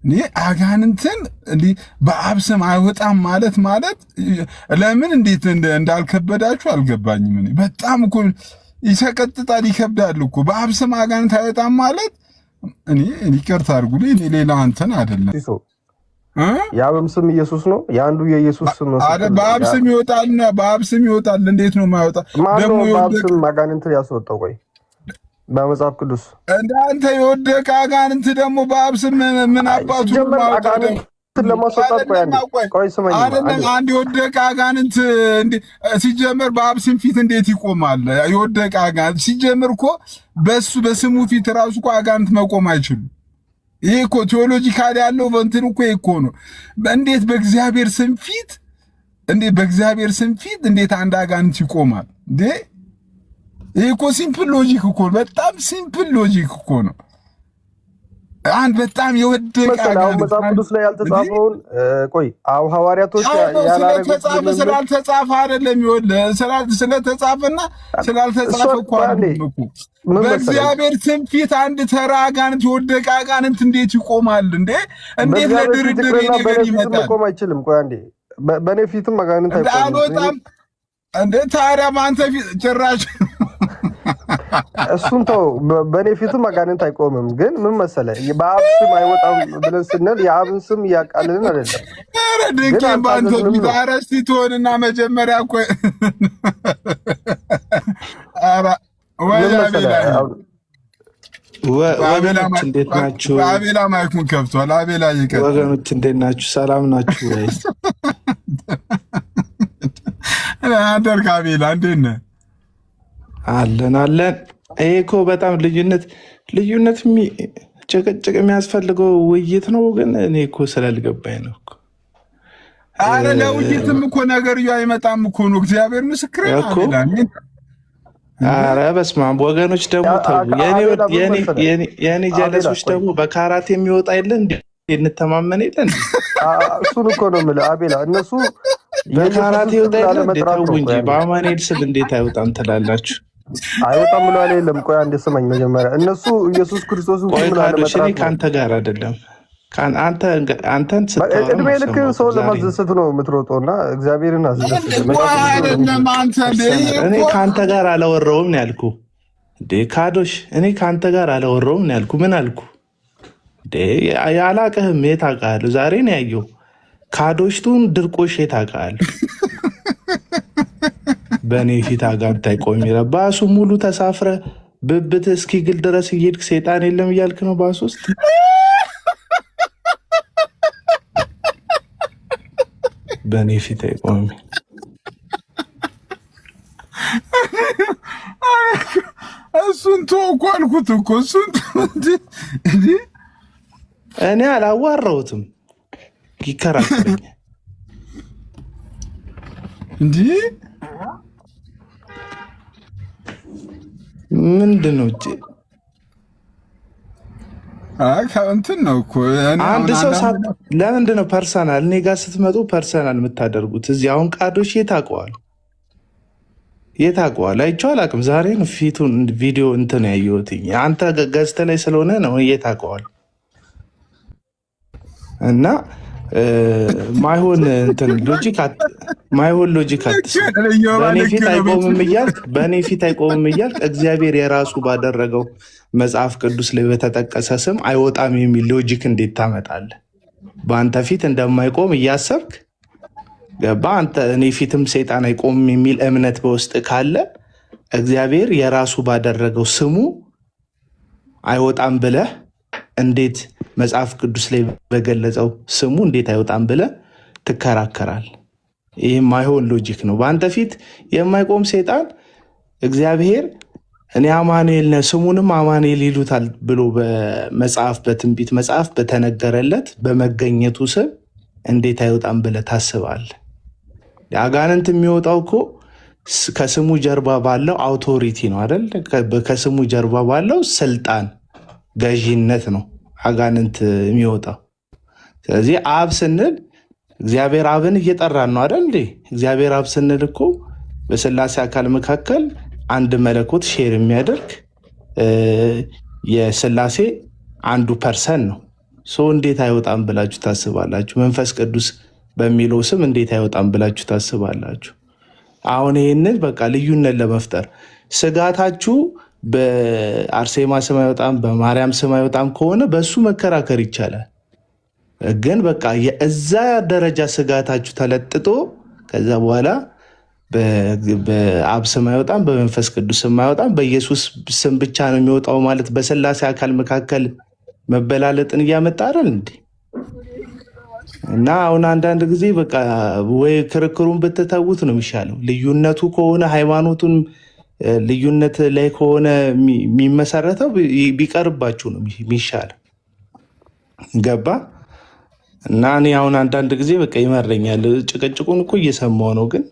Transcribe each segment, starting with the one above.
እኔ አጋንንትን እንዲህ በአብ ስም አይወጣም ማለት ለምን እንዴት እንዳልከበዳችሁ አልገባኝም። እኔ በጣም እኮ ይሰቀጥጣል፣ ይከብዳል እኮ በአብ ስም አጋንንት አይወጣም ማለት። እኔ ይቅርታ አድርጉልኝ፣ እኔ ሌላ አንተን አይደለም። የአብም ስም ኢየሱስ ነው። የአንዱ የኢየሱስ ስም በአብ ስም ይወጣልና በአብ ስም ይወጣል። እንዴት ነው የማይወጣ? ደግሞ በአብ ስም አጋንንት ያስወጣው? ቆይ በመጽሐፍ ቅዱስ እንዳንተ የወደቀ አጋንንት ደግሞ በአብ ስም ምን አባቱ ለማስወጣት? ቆይ ስመኝ፣ አይደለም አንድ የወደቀ አጋንንት ሲጀመር በአብ ስም ፊት እንዴት ይቆማል? የወደቀ አጋንንት ሲጀመር እኮ በሱ በስሙ ፊት ራሱ እኮ አጋንንት መቆም አይችሉም። ይሄ እኮ ቴዎሎጂካል ያለው እንትን እኮ ይሄ እኮ ነው። እንዴት በእግዚአብሔር ስም ፊት እንዴት አንድ አጋንንት ይቆማል እንዴ? ይሄ እኮ ሲምፕል ሎጂክ እኮ በጣም ሲምፕል ሎጂክ እኮ ነው። አንድ በጣም የወደቀ አጋንንት መጽሐፍ ቅዱስ ላይ ያልተጻፈውን ቆይ ሐዋርያቶች ያላረጉት ስላልተጻፈ አይደለም። ይኸውልህ ስለተጻፈና ስላልተጻፈ እኮ አይደለም እኮ። በእግዚአብሔር ስም ፊት አንድ ተራ አጋንንት የወደቀ አጋንንት እንዴት ይቆማል እንዴ? እንዴት ለድርድር ነገር ይመጣል? መቆም አይችልም። ቆይ አንዴ በእኔ ፊትም አጋንንት አይቆምም እንዴ? ታዲያ በአንተ ፊት ጭራሽ እሱን ተው። በእኔ ፊትም አጋንንት አይቆምም። ግን ምን መሰለህ በአብ ስም አይወጣም ብለን ስንል የአብን ስም እያቃልልን አይደለም። ኧረ ድንቄ በአንተ ፊት አረስቲ ትሆንና መጀመሪያ እኮ ወገኖች እንዴት ናችሁ? አቤላ ማይኩን ከፍቷል። አቤላ ይቀር። ወገኖች እንዴት ናችሁ? ሰላም ናችሁ ወይ? አደርክ አቤላ እንዴት ነህ? አለን። ይሄ እኮ በጣም ልዩነት ጭቅጭቅ የሚያስፈልገው ውይይት ነው። ግን እኔ እኮ ስላልገባኝ ነው እኮ። አረ ለውይይትም እኮ ነገርዩ አይመጣም እኮ ነው። እግዚአብሔር ምስክር ነው። አረ በስመ አብ ወገኖች ደግሞ ተው። የኔ ጀለሶች ደግሞ በካራት የሚወጣ የለ እንዴ? እንተማመን የለ እንዴ? እሱን እኮ ነው የምልህ አቤላ። እነሱ በካራት ይወጣ የለ እንዴ? ተው እንጂ በአማኑኤል ስም እንዴት አይወጣም ትላላችሁ? አይወጣም ብሎ የለም። ቆይ አንዴ ስማኝ መጀመሪያ። እነሱ ኢየሱስ ክርስቶስ እኔ ከአንተ ጋር አይደለም። አንተን እድሜ ልክ ሰው ለማስደሰት ነው የምትሮጠው እና እግዚአብሔርን አስደስት። እኔ ከአንተ ጋር አላወራውም ነው ያልኩ እንዴ? ካዶሽ እኔ ከአንተ ጋር አላወራውም ነው ያልኩ። ምን አልኩ እንዴ? ያላቅህም የት አውቃለሁ? ዛሬ ነው ያየው። ካዶሽቱን ድርቆሽ የት አውቃለሁ? በእኔ ፊት አጋንንት አይቆም ይላል። ባሱ ሙሉ ተሳፍረ ብብት እስኪግል ድረስ እየሄድክ ሴጣን የለም እያልክ ነው ባሱ ውስጥ። በእኔ ፊት አይቆም። እሱን ተው እኮ አልኩት እኮ። እሱን እኔ አላዋራሁትም። ይከራከረኛል እንዲህ ምንድን ነው እንትን ነው እኮ አንድ ሰው ለምንድን ነው ፐርሰናል እኔ ጋር ስትመጡ ፐርሰናል የምታደርጉት? እዚህ አሁን ቃዶሽ የታውቀዋል አይቼው አላውቅም። ዛሬ ነው ፊቱን ቪዲዮ እንትን ያየሁት። አንተ ገዝተ ላይ ስለሆነ ነው የታውቀዋል። እና ማይሆን ሎጂክ በእኔ ፊት አይቆምም እያልክ እግዚአብሔር የራሱ ባደረገው መጽሐፍ ቅዱስ ላይ በተጠቀሰ ስም አይወጣም የሚል ሎጂክ እንዴት ታመጣለህ? በአንተ ፊት እንደማይቆም እያሰብክ ገባ። አንተ እኔ ፊትም ሰይጣን አይቆምም የሚል እምነት በውስጥ ካለ እግዚአብሔር የራሱ ባደረገው ስሙ አይወጣም ብለህ እንዴት መጽሐፍ ቅዱስ ላይ በገለጸው ስሙ እንዴት አይወጣም ብለህ ትከራከራል? ይህ ማይሆን ሎጂክ ነው። በአንተ ፊት የማይቆም ሰይጣን እግዚአብሔር እኔ አማኑኤል ነህ ስሙንም አማኑኤል ይሉታል ብሎ በመጽሐፍ በትንቢት መጽሐፍ በተነገረለት በመገኘቱ ስም እንዴት አይወጣም ብለህ ታስባለህ? አጋንንት የሚወጣው እኮ ከስሙ ጀርባ ባለው አውቶሪቲ ነው አይደል? ከስሙ ጀርባ ባለው ስልጣን ገዢነት ነው አጋንንት የሚወጣው። ስለዚህ አብ ስንል እግዚአብሔር አብን እየጠራን ነው አይደል? እግዚአብሔር አብ ስንል እኮ በስላሴ አካል መካከል አንድ መለኮት ሼር የሚያደርግ የስላሴ አንዱ ፐርሰን ነው። ሰው እንዴት አይወጣም ብላችሁ ታስባላችሁ? መንፈስ ቅዱስ በሚለው ስም እንዴት አይወጣም ብላችሁ ታስባላችሁ? አሁን ይህንን በቃ ልዩነት ለመፍጠር ስጋታችሁ በአርሴማ ስም አይወጣም በማርያም ስም አይወጣም ከሆነ በሱ መከራከር ይቻላል። ግን በቃ የእዛ ደረጃ ስጋታችሁ ተለጥጦ ከዛ በኋላ በአብ ስም አይወጣም በመንፈስ ቅዱስ ስም አይወጣም በኢየሱስ ስም ብቻ ነው የሚወጣው ማለት በስላሴ አካል መካከል መበላለጥን እያመጣ አይደል እንዴ? እና አሁን አንዳንድ ጊዜ በቃ ወይ ክርክሩን ብትተዉት ነው የሚሻለው። ልዩነቱ ከሆነ ሃይማኖቱን ልዩነት ላይ ከሆነ የሚመሰረተው ቢቀርባችሁ ነው የሚሻለው። ገባ? እና እኔ አሁን አንዳንድ ጊዜ በቃ ይመረኛል። ጭቅጭቁን እኮ እየሰማው ነው፣ ግን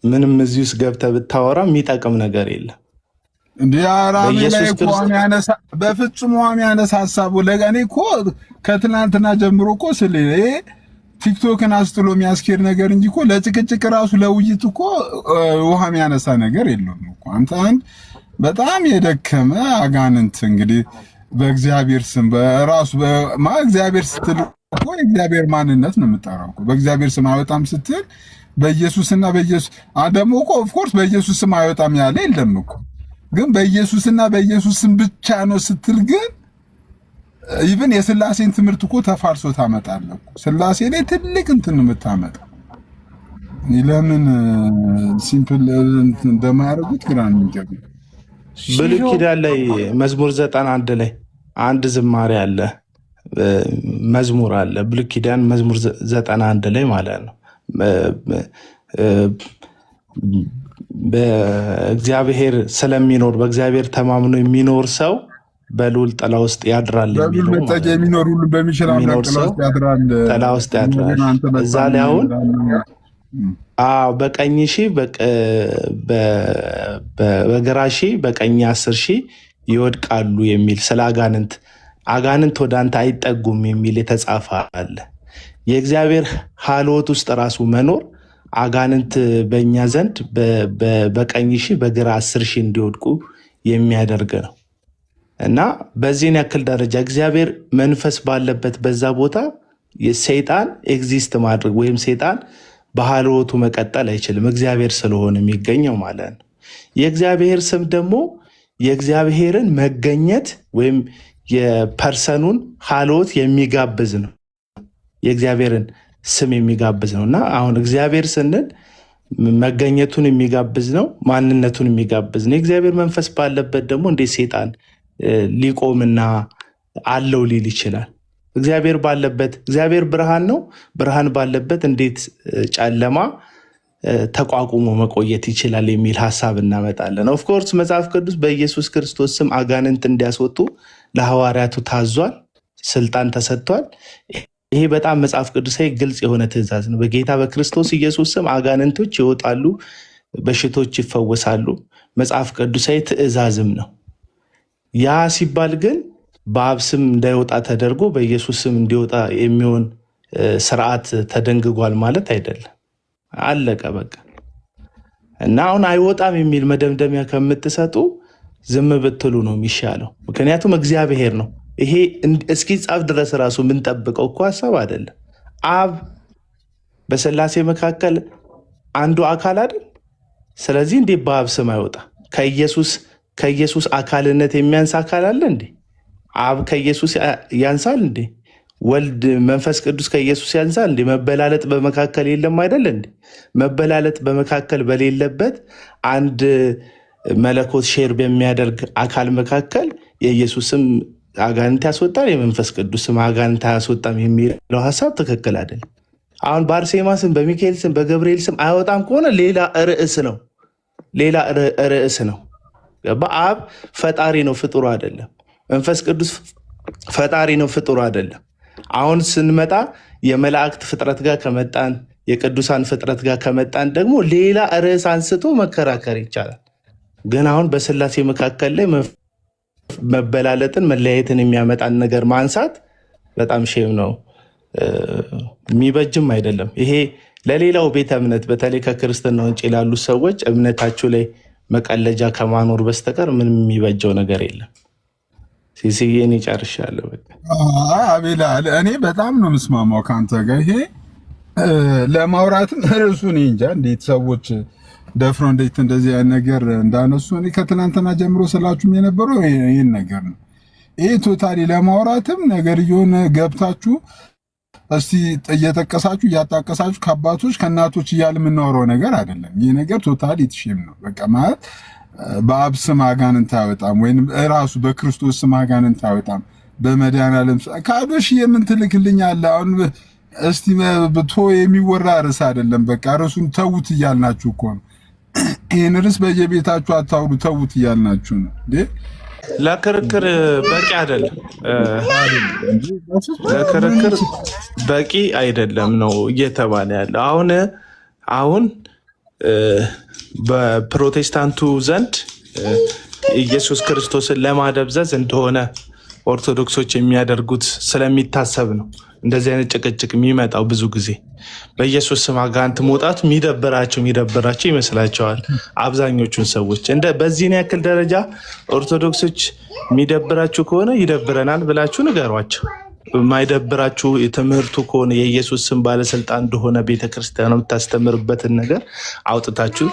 ምንም እዚህ ውስጥ ገብተህ ብታወራ የሚጠቅም ነገር የለም። በፍጹም ውሃ የሚያነሳ ሀሳቡ ለእኔ እኮ ከትናንትና ጀምሮ እኮ ስለ ቲክቶክን አስጥሎ የሚያስኬድ ነገር እንጂ እኮ ለጭቅጭቅ ራሱ ለውይይት እኮ ውሃ የሚያነሳ ነገር የለውም እኮ። አንተ አንድ በጣም የደከመ አጋንንት እንግዲህ በእግዚአብሔር ስም በራሱ እግዚአብሔር ስትል እኮ የእግዚአብሔር ማንነት ነው የምጠራው እኮ። በእግዚአብሔር ስም አይወጣም ስትል በኢየሱስና በኢየሱስ ደግሞ እኮ ኦፍኮርስ በኢየሱስ ስም አይወጣም ያለ የለም እኮ። ግን በኢየሱስና በኢየሱስ ስም ብቻ ነው ስትል ግን ኢቭን የስላሴን ትምህርት እኮ ተፋርሶ ታመጣለህ እኮ። ስላሴ ላይ ትልቅ እንትን የምታመጣው ለምን ሲምፕል እንደማያደርጉት ግራ ነው የሚገባኝ። ብሉይ ኪዳን ላይ መዝሙር 91 ላይ አንድ ዝማሬ አለ፣ መዝሙር አለ። ብሉይ ኪዳን መዝሙር 91 ላይ ማለት ነው በእግዚአብሔር ስለሚኖር በእግዚአብሔር ተማምኖ የሚኖር ሰው በልዑል ጥላ ውስጥ ያድራል የሚለው የሚኖር ሁሉ በሚችል አምላክ ጥላ ውስጥ ያድራል። እዛ ላይ አሁን በቀኝ ሺህ በግራ ሺህ በቀኝ 10 ሺህ ይወድቃሉ የሚል ስለ አጋንንት ወደ አንተ አይጠጉም የሚል የተጻፈ አለ። የእግዚአብሔር ሀልወት ውስጥ ራሱ መኖር አጋንንት በእኛ ዘንድ በቀኝ ሺህ በግራ 10 ሺህ እንዲወድቁ የሚያደርግ ነው። እና በዚህን ያክል ደረጃ እግዚአብሔር መንፈስ ባለበት በዛ ቦታ ሰይጣን ኤግዚስት ማድረግ ወይም ሰይጣን በሀልወቱ መቀጠል አይችልም፣ እግዚአብሔር ስለሆነ የሚገኘው ማለት ነው። የእግዚአብሔር ስም ደግሞ የእግዚአብሔርን መገኘት ወይም የፐርሰኑን ሀልወት የሚጋብዝ ነው። የእግዚአብሔርን ስም የሚጋብዝ ነው። እና አሁን እግዚአብሔር ስንል መገኘቱን የሚጋብዝ ነው፣ ማንነቱን የሚጋብዝ ነው። የእግዚአብሔር መንፈስ ባለበት ደግሞ እንዴት ሰይጣን ሊቆምና አለው ሊል ይችላል? እግዚአብሔር ባለበት እግዚአብሔር ብርሃን ነው። ብርሃን ባለበት እንዴት ጨለማ ተቋቁሞ መቆየት ይችላል የሚል ሀሳብ እናመጣለን። ኦፍኮርስ መጽሐፍ ቅዱስ በኢየሱስ ክርስቶስ ስም አጋንንት እንዲያስወጡ ለሐዋርያቱ ታዟል፣ ስልጣን ተሰጥቷል። ይሄ በጣም መጽሐፍ ቅዱሳዊ ግልጽ የሆነ ትእዛዝ ነው። በጌታ በክርስቶስ ኢየሱስ ስም አጋንንቶች ይወጣሉ፣ በሽቶች ይፈወሳሉ። መጽሐፍ ቅዱሳዊ ትእዛዝም ነው። ያ ሲባል ግን በአብ ስም እንዳይወጣ ተደርጎ በኢየሱስ ስም እንዲወጣ የሚሆን ስርዓት ተደንግጓል ማለት አይደለም። አለቀ በቃ። እና አሁን አይወጣም የሚል መደምደሚያ ከምትሰጡ ዝም ብትሉ ነው የሚሻለው። ምክንያቱም እግዚአብሔር ነው። ይሄ እስኪጻፍ ድረስ ራሱ የምንጠብቀው እኮ ሀሳብ አይደለም። አብ በስላሴ መካከል አንዱ አካል አይደል? ስለዚህ እንዴ በአብ ስም አይወጣ? ከኢየሱስ አካልነት የሚያንስ አካል አለ እንዴ? አብ ከኢየሱስ ያንሳል እንዴ? ወልድ መንፈስ ቅዱስ ከኢየሱስ ያንሳል እንዴ? መበላለጥ በመካከል የለም አይደል እንዴ? መበላለጥ በመካከል በሌለበት አንድ መለኮት ሼር በሚያደርግ አካል መካከል የኢየሱስም አጋንንት ያስወጣል፣ የመንፈስ ቅዱስም አጋንንት አያስወጣም የሚለው ሀሳብ ትክክል አይደለም። አሁን በአርሴማ ስም፣ በሚካኤል ስም፣ በገብርኤል ስም አይወጣም ከሆነ ሌላ ርዕስ ነው፣ ሌላ ርዕስ ነው። አብ ፈጣሪ ነው፣ ፍጡር አይደለም። መንፈስ ቅዱስ ፈጣሪ ነው፣ ፍጡር አይደለም። አሁን ስንመጣ የመላእክት ፍጥረት ጋር ከመጣን የቅዱሳን ፍጥረት ጋር ከመጣን ደግሞ ሌላ ርዕስ አንስቶ መከራከር ይቻላል። ግን አሁን በስላሴ መካከል ላይ መበላለጥን መለያየትን የሚያመጣን ነገር ማንሳት በጣም ሼም ነው፣ የሚበጅም አይደለም። ይሄ ለሌላው ቤተ እምነት በተለይ ከክርስትና ውጭ ላሉ ሰዎች እምነታችሁ ላይ መቀለጃ ከማኖር በስተቀር ምንም የሚበጀው ነገር የለም። ሲሲዬ እኔ ጨርሻለሁ። በቃ አቤላ እኔ በጣም ነው የምስማማው ከአንተ ጋር። ይሄ ለማውራትም ርዕሱ እኔ እንጃ እንዴት ሰዎች ደፍሮ እንዴት እንደዚህ አይነት ነገር እንዳነሱ እኔ ከትናንትና ጀምሮ ስላችሁም የነበረው ይሄን ነገር ነው። ይሄ ቶታሊ ለማውራትም ነገር የሆነ ገብታችሁ እስቲ እየጠቀሳችሁ እያጣቀሳችሁ ከአባቶች ከእናቶች እያለ የምናወራው ነገር አይደለም። ይሄ ነገር ቶታሊ ትሽም ነው። በቃ ማለት በአብ ስም አጋንንት አይወጣም፣ ወይም ራሱ በክርስቶስ ስም አጋንንት አይወጣም። በመድኃኒዓለም ካዶሽ የምን ትልክልኛለህ? አሁን እስቲ ብቶ የሚወራ ርዕስ አይደለም። በቃ ርዕሱን ተውት እያልናችሁ እኮ ነው። ይህን ርዕስ በየቤታችሁ አታውሩ፣ ተውት እያልናችሁ ነው እንዴ። ለክርክር በቂ አይደለም፣ ለክርክር በቂ አይደለም ነው እየተባለ ያለ። አሁን በፕሮቴስታንቱ ዘንድ ኢየሱስ ክርስቶስን ለማደብዘዝ እንደሆነ ኦርቶዶክሶች የሚያደርጉት ስለሚታሰብ ነው እንደዚህ አይነት ጭቅጭቅ የሚመጣው። ብዙ ጊዜ በኢየሱስ ስም አጋንንት መውጣት የሚደብራቸው ይመስላቸዋል አብዛኞቹን ሰዎች። በዚህን ያክል ደረጃ ኦርቶዶክሶች የሚደብራችሁ ከሆነ ይደብረናል ብላችሁ ንገሯቸው። የማይደብራችሁ የትምህርቱ ከሆነ የኢየሱስ ስም ባለስልጣን እንደሆነ ቤተክርስቲያን የምታስተምርበትን ነገር አውጥታችሁ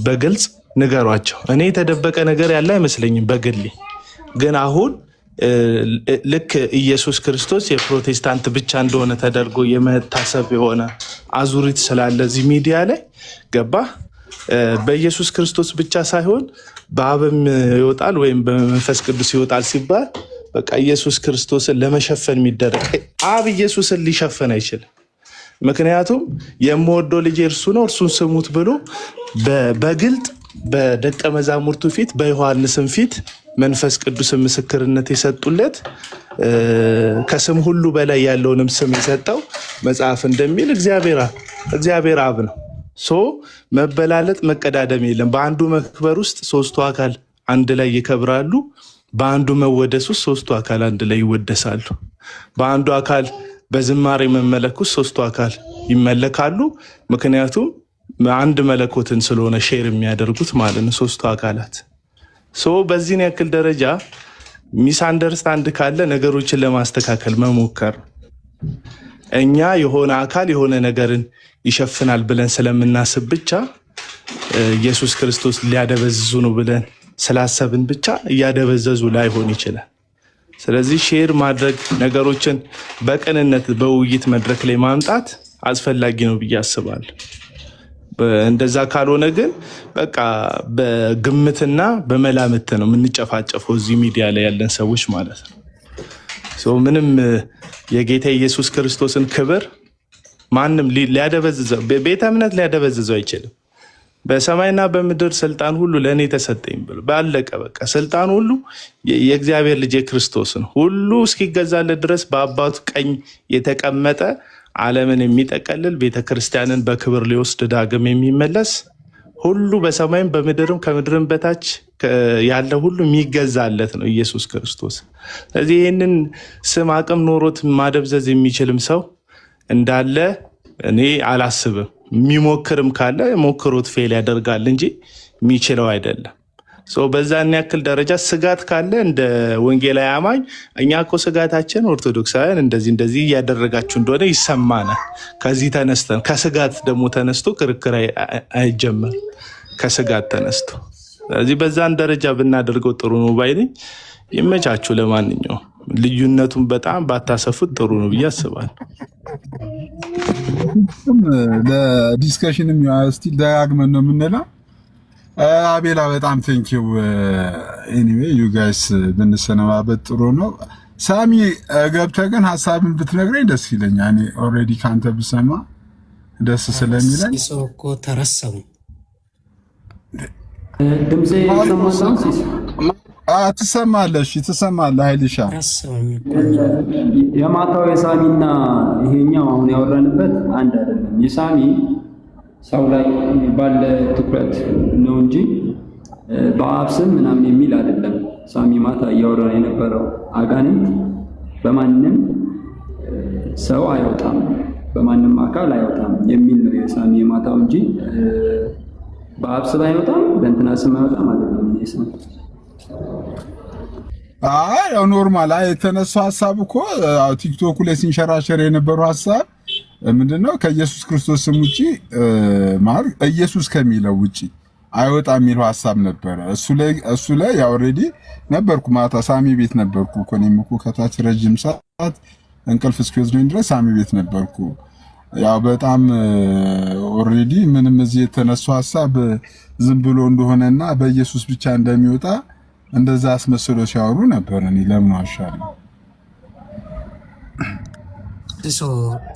በግልጽ ንገሯቸው። እኔ የተደበቀ ነገር ያለ አይመስለኝም በግሌ። ግን አሁን ልክ ኢየሱስ ክርስቶስ የፕሮቴስታንት ብቻ እንደሆነ ተደርጎ የመታሰብ የሆነ አዙሪት ስላለ እዚህ ሚዲያ ላይ ገባ። በኢየሱስ ክርስቶስ ብቻ ሳይሆን በአብም ይወጣል ወይም በመንፈስ ቅዱስ ይወጣል ሲባል በቃ ኢየሱስ ክርስቶስን ለመሸፈን የሚደረግ አብ ኢየሱስን ሊሸፈን አይችልም። ምክንያቱም የምወደው ልጅ እርሱ ነው እርሱን ስሙት ብሎ በግልጥ በደቀ መዛሙርቱ ፊት በዮሐንስም ፊት መንፈስ ቅዱስ ምስክርነት የሰጡለት ከስም ሁሉ በላይ ያለውንም ስም የሰጠው መጽሐፍ እንደሚል እግዚአብሔር አብ ነው። መበላለጥ መቀዳደም የለም። በአንዱ መክበር ውስጥ ሶስቱ አካል አንድ ላይ ይከብራሉ። በአንዱ መወደስ ውስጥ ሶስቱ አካል አንድ ላይ ይወደሳሉ። በአንዱ አካል በዝማሬ መመለክ ውስጥ ሶስቱ አካል ይመለካሉ። ምክንያቱም አንድ መለኮትን ስለሆነ ሼር የሚያደርጉት ማለት ነው ሶስቱ አካላት። በዚህን ያክል ደረጃ ሚስ አንደርስታንድ ካለ ነገሮችን ለማስተካከል መሞከር። እኛ የሆነ አካል የሆነ ነገርን ይሸፍናል ብለን ስለምናስብ ብቻ ኢየሱስ ክርስቶስ ሊያደበዝዙ ነው ብለን ስላሰብን ብቻ እያደበዘዙ ላይሆን ይችላል። ስለዚህ ሼር ማድረግ፣ ነገሮችን በቅንነት በውይይት መድረክ ላይ ማምጣት አስፈላጊ ነው ብዬ አስባለሁ። እንደዛ ካልሆነ ግን በቃ በግምትና በመላምት ነው የምንጨፋጨፈው እዚህ ሚዲያ ላይ ያለን ሰዎች ማለት ነው። ምንም የጌታ ኢየሱስ ክርስቶስን ክብር ማንም ሊያደበዝዘው ቤተ እምነት ሊያደበዝዘው አይችልም። በሰማይና በምድር ስልጣን ሁሉ ለእኔ ተሰጠኝ ብሎ ባለቀ በቃ ስልጣን ሁሉ የእግዚአብሔር ልጅ የክርስቶስ ነው። ሁሉ እስኪገዛለት ድረስ በአባቱ ቀኝ የተቀመጠ ዓለምን የሚጠቀልል ቤተክርስቲያንን በክብር ሊወስድ ዳግም የሚመለስ ሁሉ በሰማይም በምድርም ከምድርም በታች ያለ ሁሉ የሚገዛለት ነው ኢየሱስ ክርስቶስ። ስለዚህ ይህንን ስም አቅም ኖሮት ማደብዘዝ የሚችልም ሰው እንዳለ እኔ አላስብም። የሚሞክርም ካለ ሞክሮት ፌል ያደርጋል እንጂ የሚችለው አይደለም። በዛን ያክል ደረጃ ስጋት ካለ እንደ ወንጌላዊ አማኝ እኛ እኮ ስጋታችን ኦርቶዶክሳውያን እንደዚህ እያደረጋችሁ እንደሆነ ይሰማናል። ከዚህ ተነስተን ከስጋት ደግሞ ተነስቶ ክርክር አይጀመር። ከስጋት ተነስቶ ስለዚህ በዛን ደረጃ ብናደርገው ጥሩ ነው ባይነኝ። ይመቻችሁ። ለማንኛውም ልዩነቱን በጣም ባታሰፉት ጥሩ ነው ብዬ አስባለሁ። ለዲስከሽንም ስቲል ደጋግመን ነው የምንለው። አቤላ በጣም ቴንኪው። ኤኒዌይ ዩ ጋይስ ብንሰነባበት ጥሩ ነው። ሳሚ ገብተህ ግን ሀሳብን ብትነግረኝ ደስ ይለኛል። እኔ ኦልሬዲ ካንተ ብሰማ ደስ ስለሚለኝ ሰው እኮ ተረሰቡ ድምጼ ትሰማለህ? ትሰማለህ? ኃይልሻ የማታው የሳሚና ይሄኛው አሁን ያወራንበት አንድ አይደለም። የሳሚ ሰው ላይ ባለ ትኩረት ነው እንጂ በአብ ስም ምናምን የሚል አይደለም። ሳሚ ማታ እያወራን የነበረው አጋንንት በማንም ሰው አይወጣም፣ በማንም አካል አይወጣም የሚል ነው የሳሚ የማታው እንጂ በአብ ስም አይወጣም፣ በእንትና ስም አይወጣም አይደለም። ያው ኖርማል የተነሳው ሐሳብ እኮ ቲክቶክ ላይ ሲንሸራሸር የነበረው ሐሳብ ምንድነው? ከኢየሱስ ክርስቶስ ስም ውጪ ኢየሱስ ከሚለው ውጪ አይወጣ የሚለው ሐሳብ ነበረ። እሱ ላይ ያው ኦሬዲ ነበርኩ፣ ማታ ሳሚ ቤት ነበርኩ እኮ እኔም እኮ ከታች ረጅም ሰዓት እንቅልፍ እስኪወስደኝ ድረስ ሳሚ ቤት ነበርኩ። ያው በጣም ኦሬዲ ምንም እዚህ የተነሳው ሐሳብ ዝም ብሎ እንደሆነና በኢየሱስ ብቻ እንደሚወጣ እንደዛ አስመስሎ ሲያወሩ ነበር። እኔ ለምን ዋሻለሁ? እሱ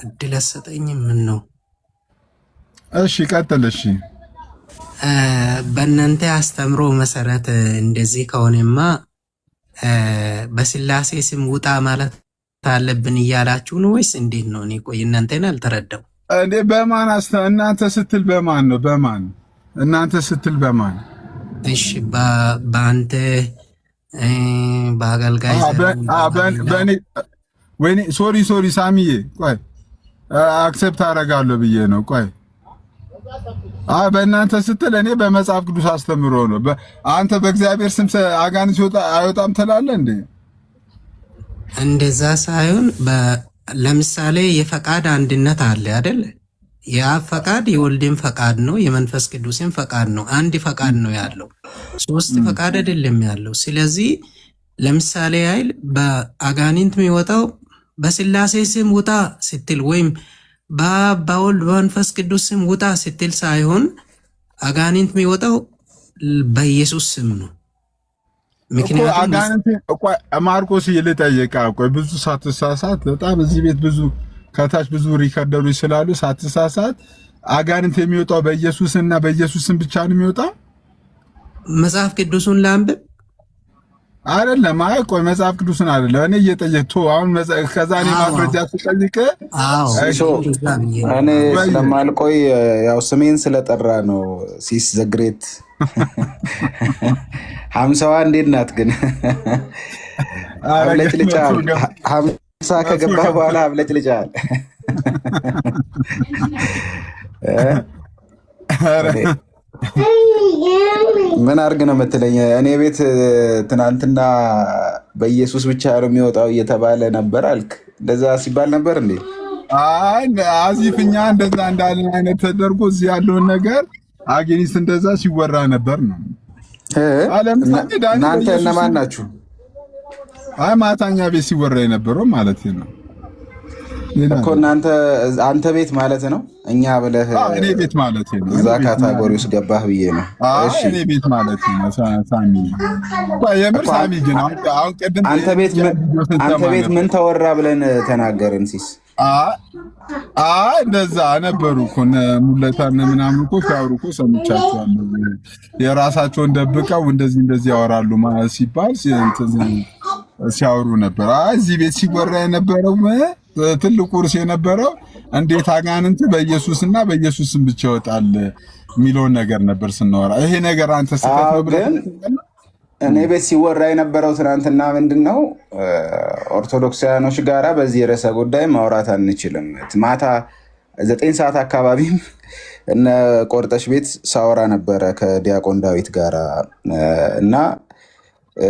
እድል ሰጠኝ። ምን ነው? እሺ ቀጥል። እሺ በእናንተ አስተምሮ መሰረት እንደዚህ ከሆነማ በስላሴ ስም ውጣ ማለት አለብን እያላችሁ ነው ወይስ እንዴት ነው? እኔ ቆይ እናንተን አልተረዳው እንዴ። በማን እናንተ ስትል በማን ነው? በማን እናንተ ስትል በማን? እሺ በአንተ በአገልጋይ በእኔ ወይኔ ሶሪ ሳሚዬ፣ ቆይ አክሴፕት አደርጋለሁ ብዬ ነው። ቆይ በእናንተ ስትል እኔ በመጽሐፍ ቅዱስ አስተምሮ ነው። አንተ በእግዚአብሔር ስም አጋንንት አይወጣም ትላለህ እንዴ? እንደዛ ሳይሆን ለምሳሌ የፈቃድ አንድነት አለ አይደል? የአብ ፈቃድ የወልድም ፈቃድ ነው፣ የመንፈስ ቅዱስም ፈቃድ ነው። አንድ ፈቃድ ነው ያለው፣ ሶስት ፈቃድ አይደለም ያለው። ስለዚህ ለምሳሌ ያህል በአጋንንት የሚወጣው በስላሴ ስም ውጣ ስትል ወይም በወልድ በመንፈስ ቅዱስ ስም ውጣ ስትል ሳይሆን አጋንንት የሚወጣው በኢየሱስ ስም ነው። ምክንያቱም ማርቆስ ልጠይቃ፣ ቆይ ብዙ ሳትሳሳት፣ በጣም እዚህ ቤት ብዙ ከታች ብዙ ሪከርደሮች ስላሉ ሳትሳሳት፣ አጋንንት የሚወጣው በኢየሱስና በኢየሱስ ስም ብቻ ነው የሚወጣው? መጽሐፍ ቅዱሱን ላንብብ አይደለም? አይ ቆይ መጽሐፍ ቅዱስን አይደለም እኔ እየጠየቅኩ አሁን ከዛ እኔ ማስረጃ ስጠይቅ እኔ ስለማልቆይ ያው ስሜን ስለጠራ ነው። ሲስ ዘግሬት ሀምሳዋ እንዴት ናት ግን? አብለጭልጫል። ሀምሳ ከገባ በኋላ አብለጭልጫል። ምን አርግ ነው የምትለኝ? እኔ ቤት ትናንትና በኢየሱስ ብቻ ነው የሚወጣው እየተባለ ነበር አልክ። እንደዛ ሲባል ነበር እንዴ? አይ አዚፍኛ እንደዛ እንዳለን አይነት ተደርጎ እዚህ ያለውን ነገር አጌኒስት እንደዛ ሲወራ ነበር ነው። እናንተ እነማን ናችሁ? አይ ማታኛ ቤት ሲወራ የነበረው ማለት ነው እኮ። አንተ ቤት ማለት ነው እኛ ብለህ እኔ ቤት ማለት ነው። እዛ ካታጎሪ ውስጥ ገባህ ብዬ ነው። እሺ እኔ ቤት ማለት ነው። ሳሚ የምር ሳሚ ግን አሁን ቀደም አንተ ቤት ምን ተወራ ብለን ተናገርን ሲስ? እንደዛ ነበሩ እኮ ሙለታና ምናምን እኮ ሲያወሩ እኮ ሰምቻቸዋለሁ። የራሳቸውን ደብቀው እንደዚህ ያወራሉ ማለት ሲባል ሲያወሩ ነበር። እዚህ ቤት ሲወራ የነበረው ትልቁ ርዕስ የነበረው እንዴት አጋንንት በኢየሱስና በኢየሱስም ብቻ ይወጣል የሚለውን ነገር ነበር ስናወራ። ይሄ ነገር አንተ ስህተት ነው ብለህ እኔ ቤት ሲወራ የነበረው ትናንትና ምንድን ነው ኦርቶዶክሳውያኖች ጋራ በዚህ ርዕሰ ጉዳይ ማውራት አንችልም። ማታ 9 ሰዓት አካባቢም እነ ቆርጠሽ ቤት ሳወራ ነበረ ከዲያቆን ዳዊት ጋራ እና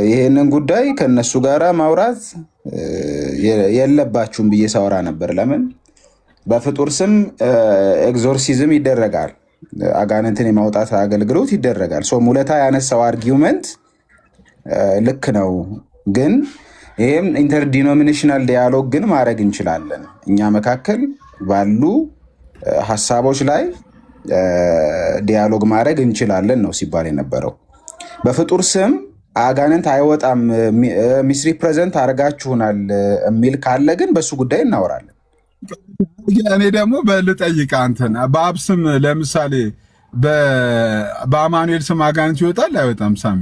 ይሄንን ጉዳይ ከነሱ ጋራ ማውራት የለባችሁም ብዬ ሳወራ ነበር። ለምን በፍጡር ስም ኤግዞርሲዝም ይደረጋል፣ አጋንንትን የማውጣት አገልግሎት ይደረጋል። ሙለታ ያነሳው አርጊውመንት ልክ ነው፣ ግን ይህም ኢንተርዲኖሚኔሽናል ዲያሎግ ግን ማድረግ እንችላለን። እኛ መካከል ባሉ ሀሳቦች ላይ ዲያሎግ ማድረግ እንችላለን ነው ሲባል የነበረው። በፍጡር ስም አጋንንት አይወጣም ሚስሪፕሬዘንት አድርጋችሁናል የሚል ካለ ግን በሱ ጉዳይ እናወራለን። እኔ ደግሞ ልጠይቅ አንተን፣ በአብ ስም ለምሳሌ በአማኑኤል ስም አጋንንት ይወጣል አይወጣም? ሳሚ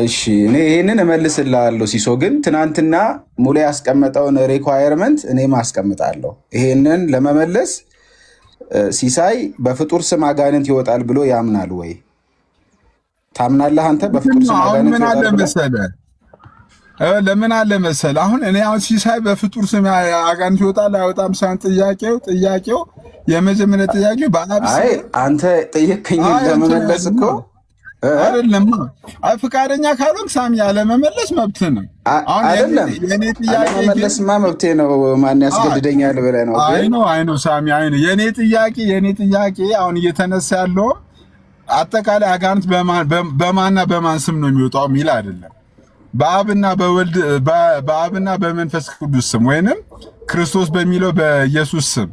እሺ እኔ ይህንን እመልስልሃለሁ። ሲሶ ግን ትናንትና ሙሉ ያስቀመጠውን ሪኳየርመንት እኔም አስቀምጣለሁ። ይሄንን ለመመለስ ሲሳይ በፍጡር ስም አጋንንት ይወጣል ብሎ ያምናል ወይ? ታምናለህ አንተ በፍጡር ስም አጋንንት ይወጣል? ለምን አለ መሰለህ አሁን እኔ አሁን ሲሳይ በፍጡር ስም አጋንንት ይወጣል አይወጣም ሳይሆን ጥያቄው የመጀመሪያ ጥያቄው በአብ ስም አንተ ጠየቀኝ ለመመለስ እኮ አይደለም። ፈቃደኛ ካልሆንክ ሳሚ ያለመመለስ መብት ነው። አይደለም አለመመለስማ መብቴ ነው። ማን ያስገድደኛል ብለህ ነው? አይ ነው ሳሚ፣ አይ ነው የኔ ጥያቄ አሁን እየተነሳ ያለው አጠቃላይ አጋንንት በማንና በማን ስም ነው የሚወጣው የሚል አይደለም። በአብና በወልድ በአብና በመንፈስ ቅዱስ ስም ወይንም ክርስቶስ በሚለው በኢየሱስ ስም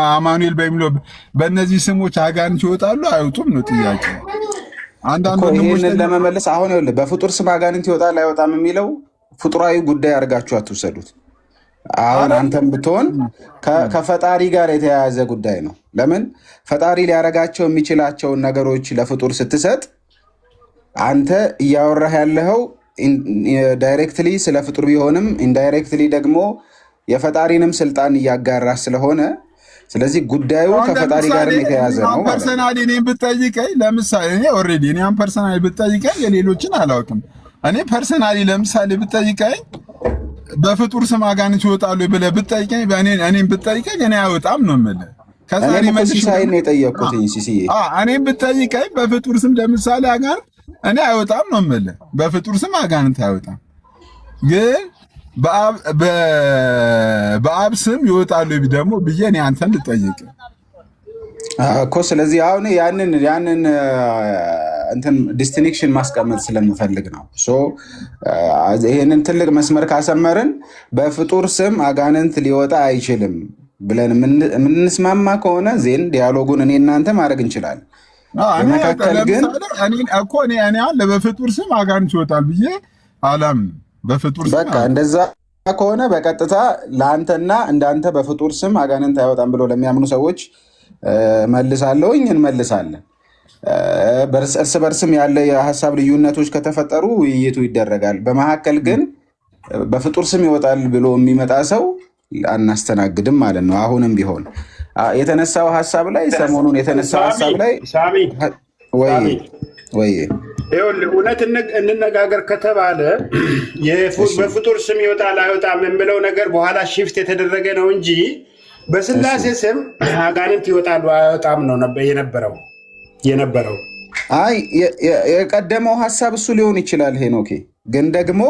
አማኑኤል በሚለው በእነዚህ ስሞች አጋንንት ይወጣሉ አይወጡም ነው ጥያቄ። ይህንን ለመመለስ አሁን ይኸውልህ በፍጡር ስም አጋንንት ይወጣል አይወጣም የሚለው ፍጡራዊ ጉዳይ አድርጋችሁ አትውሰዱት። አሁን አንተም ብትሆን ከፈጣሪ ጋር የተያያዘ ጉዳይ ነው። ለምን ፈጣሪ ሊያረጋቸው የሚችላቸውን ነገሮች ለፍጡር ስትሰጥ አንተ እያወራህ ያለኸው ዳይሬክትሊ ስለ ፍጡር ቢሆንም ኢንዳይሬክትሊ ደግሞ የፈጣሪንም ስልጣን እያጋራህ ስለሆነ ስለዚህ ጉዳዩ ከፈጣሪ ጋር የተያያዘ ነው። ፐርሰናሊ እኔን ብትጠይቀኝ ለምሳሌ እኔ ኦልሬዲ እኔም ፐርሰናሊ ብትጠይቀኝ የሌሎችን አላውቅም። እኔ ፐርሰናሊ ለምሳሌ ብትጠይቀኝ በፍጡር ስም አጋንንት ይወጣሉ ብለህ ብትጠይቀኝ እኔም ብትጠይቀኝ እኔ አይወጣም ነው የምልህ። ከዛ እኔ ሲሳይን ነው የጠየቅኩት። ሲሲዬ እኔም ብትጠይቀኝ በፍጡር ስም ለምሳሌ አጋንንት እኔ አይወጣም ነው የምልህ። በፍጡር ስም አጋንንት አይወጣም፣ ግን በአብ ስም ይወጣሉ ደግሞ ብዬ እኔ አንተን ልጠይቅ እኮ። ስለዚህ አሁን ያንን እንትን ዲስቲንክሽን ማስቀመጥ ስለምፈልግ ነው። ይህንን ትልቅ መስመር ካሰመርን በፍጡር ስም አጋንንት ሊወጣ አይችልም ብለን የምንስማማ ከሆነ ዜን ዲያሎጉን እኔ እናንተ ማድረግ እንችላለን። መካከል ግን እኔ በፍጡር ስም አጋንንት ይወጣል ብዬ አላምንም። በፍጡር ስም በቃ እንደዛ ከሆነ በቀጥታ ለአንተና እንዳንተ በፍጡር ስም አጋንንት አይወጣም ብሎ ለሚያምኑ ሰዎች መልሳለሁኝ፣ እንመልሳለን። እርስ በርስም ያለ የሀሳብ ልዩነቶች ከተፈጠሩ ውይይቱ ይደረጋል። በመካከል ግን በፍጡር ስም ይወጣል ብሎ የሚመጣ ሰው አናስተናግድም ማለት ነው። አሁንም ቢሆን የተነሳው ሀሳብ ላይ ሰሞኑን የተነሳው ሀሳብ ላይ ወይ እውነት እንነጋገር ከተባለ በፍጡር ስም ይወጣል አይወጣም የምለው ነገር በኋላ ሽፍት የተደረገ ነው እንጂ በስላሴ ስም አጋንንት ይወጣሉ አይወጣም ነው የነበረው። አይ የቀደመው ሀሳብ እሱ ሊሆን ይችላል ሄኖኬ። ግን ደግሞ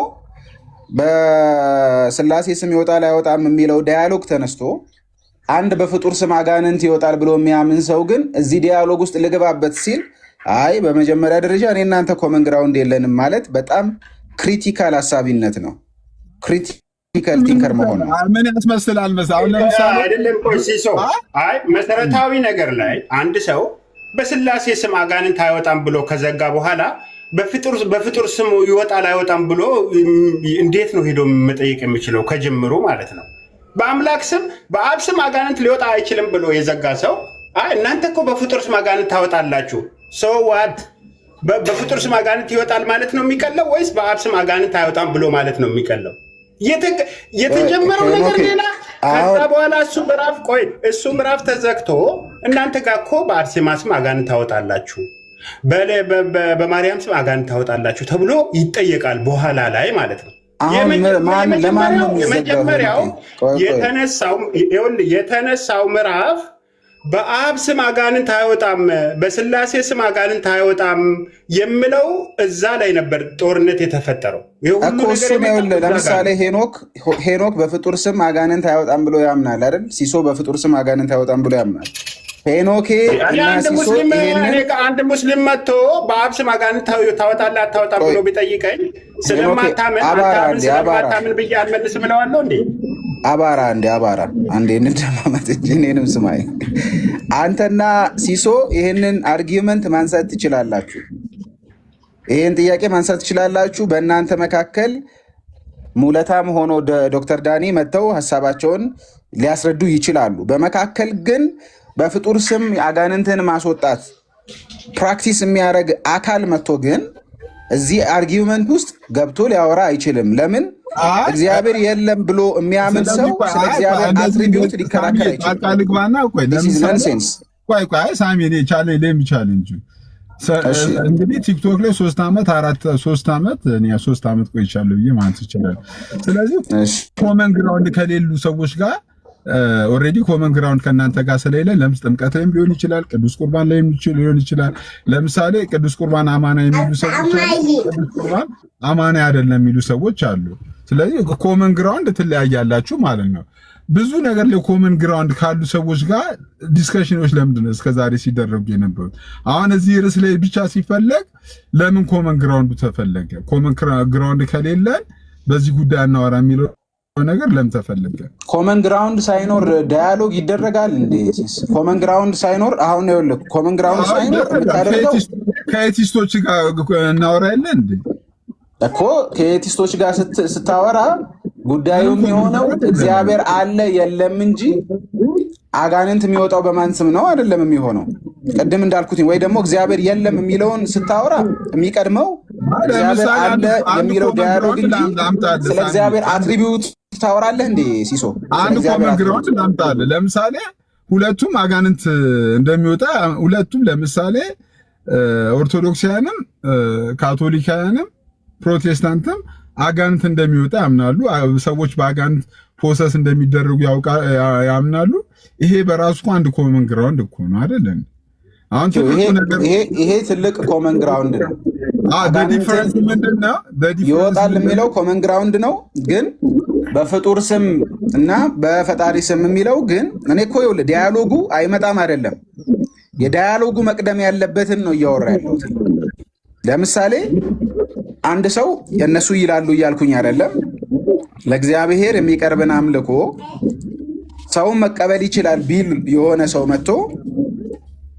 በስላሴ ስም ይወጣል አይወጣም የሚለው ዳያሎግ ተነስቶ አንድ በፍጡር ስም አጋንንት ይወጣል ብሎ የሚያምን ሰው ግን እዚህ ዲያሎግ ውስጥ ልገባበት ሲል አይ በመጀመሪያ ደረጃ እኔ እናንተ ኮመን ግራውንድ የለንም ማለት በጣም ክሪቲካል ሀሳቢነት ነው። ክሪቲካል ቲንከር መሆን ነው። ምን ያስመስላል መሰለህ? አይደለም መሰረታዊ ነገር ላይ አንድ ሰው በስላሴ ስም አጋንንት አይወጣም ብሎ ከዘጋ በኋላ በፍጡር ስሙ ይወጣል አይወጣም ብሎ እንዴት ነው ሄዶ መጠየቅ የሚችለው? ከጅምሩ ማለት ነው። በአምላክ ስም በአብ ስም አጋንንት ሊወጣ አይችልም ብሎ የዘጋ ሰው እናንተ እኮ በፍጡር ስም አጋንንት ታወጣላችሁ ዋት በፍጡር ስም አጋንንት ይወጣል ማለት ነው የሚቀለው ወይስ በአብ ስም አጋንንት አይወጣም ብሎ ማለት ነው የሚቀለው? የተጀመረው ነገር ሌላ። ከዛ በኋላ እሱ ምዕራፍ ተዘግቶ እናንተ ጋር እኮ በአርሴማ ስም አጋንንት ታወጣላችሁ፣ በማርያም ስም አጋንንት ታወጣላችሁ ተብሎ ይጠየቃል በኋላ ላይ ማለት ነው። የመጀመሪያው የተነሳው ምዕራፍ በአብ ስም አጋንንት አይወጣም፣ በስላሴ ስም አጋንንት አይወጣም የሚለው እዛ ላይ ነበር ጦርነት የተፈጠረው። ለምሳሌ ሄኖክ በፍጡር ስም አጋንንት አይወጣም ብሎ ያምናል አይደል? ሲሶ በፍጡር ስም አጋንንት አይወጣም ብሎ ያምናል። ሄኖኬ አንድ ሙስሊም መጥቶ በአብ ስም አጋንንት ታወጣለህ አታወጣም ብሎ ቢጠይቀኝ ስለማታምን ብዬ አልመልስም እለዋለሁ እንዴ? አባራ አንዴ እንደማመጥ እንጂ እኔንም ስማኝ። አንተና ሲሶ ይህንን አርጊመንት ማንሳት ትችላላችሁ፣ ይህን ጥያቄ ማንሳት ትችላላችሁ። በእናንተ መካከል ሙለታም ሆኖ ዶክተር ዳኒ መጥተው ሀሳባቸውን ሊያስረዱ ይችላሉ። በመካከል ግን በፍጡር ስም አጋንንትን ማስወጣት ፕራክቲስ የሚያደርግ አካል መጥቶ ግን እዚህ አርጊመንት ውስጥ ገብቶ ሊያወራ አይችልም። ለምን? እግዚአብሔር የለም ብሎ የሚያምን ሰው ስለ እግዚአብሔር አትሪቢዩት ሊከራከር አይችልም። ሳሚ ቻሌንጅ እንግዲህ ቲክቶክ ላይ 3 ዓመት ቆይቻለሁ ብዬ ማለት ይችላል። ስለዚህ ኮመን ግራውንድ ከሌሉ ሰዎች ጋር ኦልሬዲ ኮመን ግራውንድ ከእናንተ ጋር ስለሌለ ለምስ ጥምቀት ላይም ሊሆን ይችላል፣ ቅዱስ ቁርባን ላይም ሊሆን ይችላል። ለምሳሌ ቅዱስ ቁርባን አማና የሚሉ ሰዎች አሉ፣ ቅዱስ ቁርባን አማና አይደለም የሚሉ ሰዎች አሉ። ስለዚህ ኮመን ግራውንድ ትለያያላችሁ ማለት ነው። ብዙ ነገር ላይ ኮመን ግራውንድ ካሉ ሰዎች ጋር ዲስከሽኖች ለምንድን ነው እስከዛሬ ሲደረጉ የነበሩት? አሁን እዚህ ርዕስ ላይ ብቻ ሲፈለግ ለምን ኮመን ግራውንዱ ተፈለገ? ኮመን ግራውንድ ከሌለን በዚህ ጉዳይ አናወራ የሚለው ነገር ለምን ተፈለገ? ኮመን ግራውንድ ሳይኖር ዳያሎግ ይደረጋል እንዴ? ኮመን ግራውንድ ሳይኖር አሁን ይኸውልህ፣ ኮመን ግራውንድ ሳይኖር ከኤቲስቶች ጋር እናወራ የለ እንዴ እኮ። ከኤቲስቶች ጋር ስታወራ ጉዳዩ የሚሆነው እግዚአብሔር አለ የለም እንጂ አጋንንት የሚወጣው በማን ስም ነው አይደለም የሚሆነው። ቅድም እንዳልኩት ወይ ደግሞ እግዚአብሔር የለም የሚለውን ስታወራ የሚቀድመው እግዚአብሔር አለ የሚለው ዳያሎግ እንጂ ስለ እግዚአብሔር አትሪቢዩት ታወራለህ እንዴ ሲሶ? አንድ ኮመን ግራውንድ እናምጣለን። ለምሳሌ ሁለቱም አጋንንት እንደሚወጣ ሁለቱም ለምሳሌ ኦርቶዶክሳውያንም ካቶሊካውያንም ፕሮቴስታንትም አጋንንት እንደሚወጣ ያምናሉ። ሰዎች በአጋንንት ፕሮሰስ እንደሚደረጉ ያምናሉ። ይሄ በራሱ አንድ ኮመን ግራውንድ እኮ ነው አይደለም? አሁን ይሄ ትልቅ ኮመን ግራውንድ ነው። ዲፈረንስ ምንድነው? ይወጣል የሚለው ኮመን ግራውንድ ነው፣ ግን በፍጡር ስም እና በፈጣሪ ስም የሚለው ግን እኔ እኮ ይኸውልህ ዲያሎጉ አይመጣም አይደለም። የዳያሎጉ መቅደም ያለበትን ነው እያወራ ያለሁት። ለምሳሌ አንድ ሰው የነሱ ይላሉ እያልኩኝ አይደለም። ለእግዚአብሔር የሚቀርብን አምልኮ ሰውን መቀበል ይችላል ቢል የሆነ ሰው መጥቶ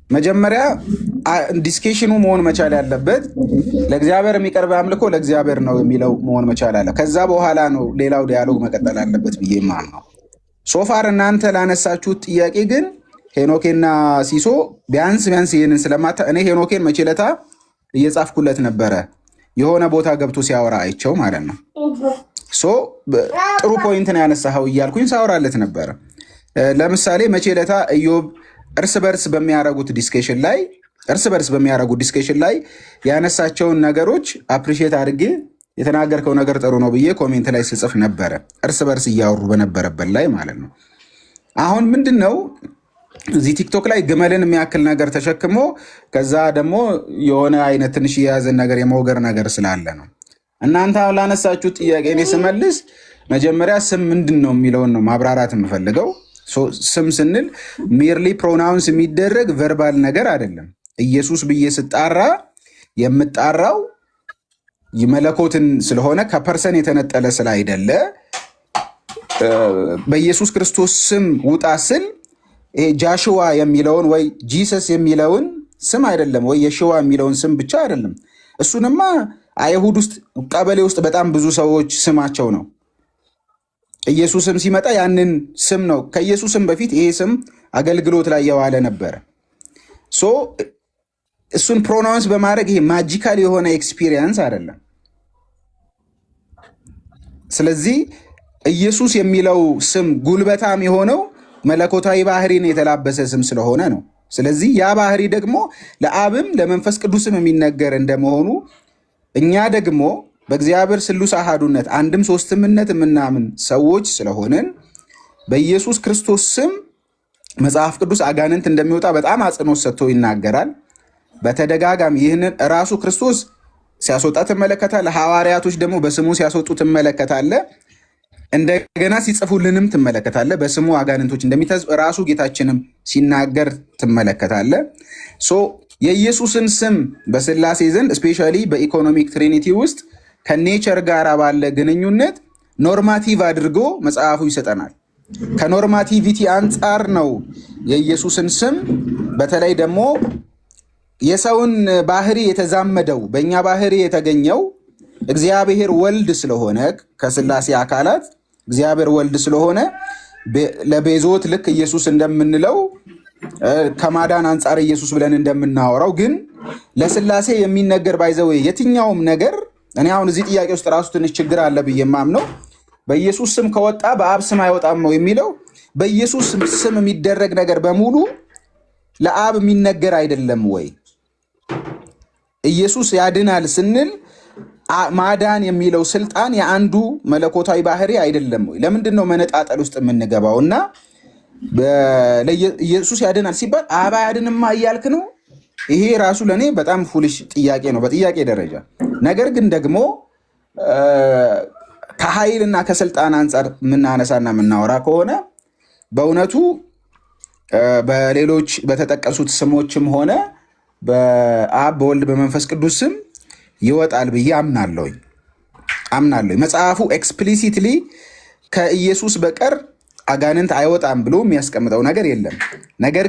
መጀመሪያ ዲስኬሽኑ መሆን መቻል ያለበት ለእግዚአብሔር የሚቀርብ አምልኮ ለእግዚአብሔር ነው የሚለው መሆን መቻል አለ። ከዛ በኋላ ነው ሌላው ዲያሎግ መቀጠል አለበት ብዬ ማን ነው። ሶፋር እናንተ ላነሳችሁት ጥያቄ ግን ሄኖኬና ሲሶ ቢያንስ ይህንን ስለማታ እኔ ሄኖኬን መቼለታ እየጻፍኩለት ነበረ የሆነ ቦታ ገብቶ ሲያወራ አይቸው ማለት ነው። ጥሩ ፖይንት ነው ያነሳኸው እያልኩኝ ሳወራለት ነበረ። ለምሳሌ መቼለታ ኢዮብ እርስ በርስ በሚያረጉት ዲስኬሽን ላይ ያነሳቸውን ነገሮች አፕሪሼት አድርጌ የተናገርከው ነገር ጥሩ ነው ብዬ ኮሜንት ላይ ስጽፍ ነበረ፣ እርስ በርስ እያወሩ በነበረበት ላይ ማለት ነው። አሁን ምንድን ነው እዚህ ቲክቶክ ላይ ግመልን የሚያክል ነገር ተሸክሞ ከዛ ደግሞ የሆነ አይነት ትንሽ የያዘን ነገር የመውገር ነገር ስላለ ነው። እናንተ ላነሳችሁ ጥያቄ እኔ ስመልስ መጀመሪያ ስም ምንድን ነው የሚለውን ነው ማብራራት የምፈልገው። ስም ስንል ሜርሊ ፕሮናውንስ የሚደረግ ቨርባል ነገር አይደለም። ኢየሱስ ብዬ ስጣራ የምጣራው መለኮትን ስለሆነ ከፐርሰን የተነጠለ ስላይደለ በኢየሱስ ክርስቶስ ስም ውጣ ስል ጃሽዋ የሚለውን ወይ ጂሰስ የሚለውን ስም አይደለም፣ ወይ የሽዋ የሚለውን ስም ብቻ አይደለም። እሱንማ አይሁድ ውስጥ ቀበሌ ውስጥ በጣም ብዙ ሰዎች ስማቸው ነው። ኢየሱስም ሲመጣ ያንን ስም ነው። ከኢየሱስም በፊት ይሄ ስም አገልግሎት ላይ የዋለ ነበረ። እሱን ፕሮናውንስ በማድረግ ይሄ ማጂካል የሆነ ኤክስፒሪየንስ አይደለም። ስለዚህ ኢየሱስ የሚለው ስም ጉልበታም የሆነው መለኮታዊ ባህሪን የተላበሰ ስም ስለሆነ ነው። ስለዚህ ያ ባህሪ ደግሞ ለአብም ለመንፈስ ቅዱስም የሚነገር እንደመሆኑ እኛ ደግሞ በእግዚአብሔር ስሉስ አሃዱነት አንድም ሶስትምነት የምናምን ሰዎች ስለሆንን በኢየሱስ ክርስቶስ ስም መጽሐፍ ቅዱስ አጋንንት እንደሚወጣ በጣም አጽንኦት ሰጥቶ ይናገራል በተደጋጋሚ። ይህንን ራሱ ክርስቶስ ሲያስወጣ ትመለከታለህ። ሐዋርያቶች ደግሞ በስሙ ሲያስወጡ ትመለከታለህ። እንደገና ሲጽፉልንም ትመለከታለህ። በስሙ አጋንንቶች እንደሚተዝ ራሱ ጌታችንም ሲናገር ትመለከታለህ። የኢየሱስን ስም በስላሴ ዘንድ ስፔሻሊ በኢኮኖሚክ ትሪኒቲ ውስጥ ከኔቸር ጋር ባለ ግንኙነት ኖርማቲቭ አድርጎ መጽሐፉ ይሰጠናል። ከኖርማቲቪቲ አንጻር ነው የኢየሱስን ስም በተለይ ደግሞ የሰውን ባህሪ የተዛመደው በእኛ ባህሪ የተገኘው እግዚአብሔር ወልድ ስለሆነ ከስላሴ አካላት እግዚአብሔር ወልድ ስለሆነ ለቤዞት ልክ ኢየሱስ እንደምንለው ከማዳን አንጻር ኢየሱስ ብለን እንደምናወራው ግን ለስላሴ የሚነገር ባይዘው የትኛውም ነገር እኔ አሁን እዚህ ጥያቄ ውስጥ ራሱ ትንሽ ችግር አለ ብዬ የማምነው በኢየሱስ ስም ከወጣ በአብ ስም አይወጣም ነው የሚለው። በኢየሱስ ስም የሚደረግ ነገር በሙሉ ለአብ የሚነገር አይደለም ወይ? ኢየሱስ ያድናል ስንል ማዳን የሚለው ስልጣን የአንዱ መለኮታዊ ባህሪ አይደለም ወይ? ለምንድን ነው መነጣጠል ውስጥ የምንገባው? እና ኢየሱስ ያድናል ሲባል አብ አያድንማ እያልክ ነው? ይሄ ራሱ ለእኔ በጣም ፉሊሽ ጥያቄ ነው በጥያቄ ደረጃ። ነገር ግን ደግሞ ከኃይልና ከስልጣን አንጻር የምናነሳና የምናወራ ከሆነ በእውነቱ በሌሎች በተጠቀሱት ስሞችም ሆነ በአብ በወልድ በመንፈስ ቅዱስ ስም ይወጣል ብዬ አምናለሁ። መጽሐፉ ኤክስፕሊሲትሊ ከኢየሱስ በቀር አጋንንት አይወጣም ብሎ የሚያስቀምጠው ነገር የለም። ነገር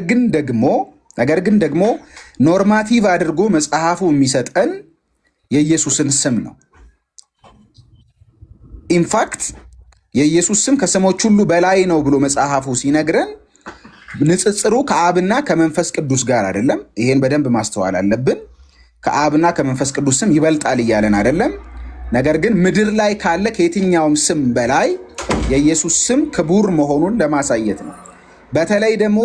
ግን ደግሞ ኖርማቲቭ አድርጎ መጽሐፉ የሚሰጠን የኢየሱስን ስም ነው። ኢንፋክት የኢየሱስ ስም ከስሞች ሁሉ በላይ ነው ብሎ መጽሐፉ ሲነግረን ንጽጽሩ ከአብና ከመንፈስ ቅዱስ ጋር አይደለም። ይሄን በደንብ ማስተዋል አለብን። ከአብና ከመንፈስ ቅዱስ ስም ይበልጣል እያለን አይደለም። ነገር ግን ምድር ላይ ካለ ከየትኛውም ስም በላይ የኢየሱስ ስም ክቡር መሆኑን ለማሳየት ነው። በተለይ ደግሞ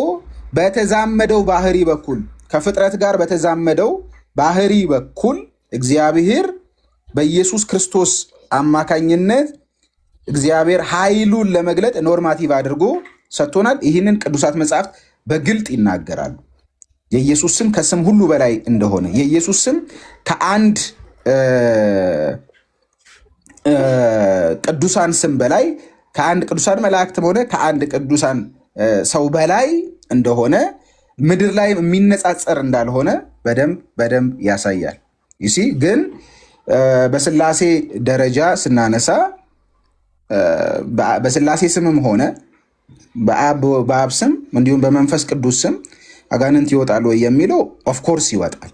በተዛመደው ባህሪ በኩል ከፍጥረት ጋር በተዛመደው ባህሪ በኩል እግዚአብሔር በኢየሱስ ክርስቶስ አማካኝነት እግዚአብሔር ኃይሉን ለመግለጥ ኖርማቲቭ አድርጎ ሰጥቶናል። ይህንን ቅዱሳት መጽሐፍት በግልጥ ይናገራሉ። የኢየሱስ ስም ከስም ሁሉ በላይ እንደሆነ፣ የኢየሱስ ስም ከአንድ ቅዱሳን ስም በላይ፣ ከአንድ ቅዱሳን መላእክትም ሆነ ከአንድ ቅዱሳን ሰው በላይ እንደሆነ፣ ምድር ላይ የሚነጻጸር እንዳልሆነ በደንብ ያሳያል። ይሲ ግን በስላሴ ደረጃ ስናነሳ በስላሴ ስምም ሆነ በአብ ስም እንዲሁም በመንፈስ ቅዱስ ስም አጋንንት ይወጣሉ ወይ የሚለው ኦፍኮርስ ይወጣል።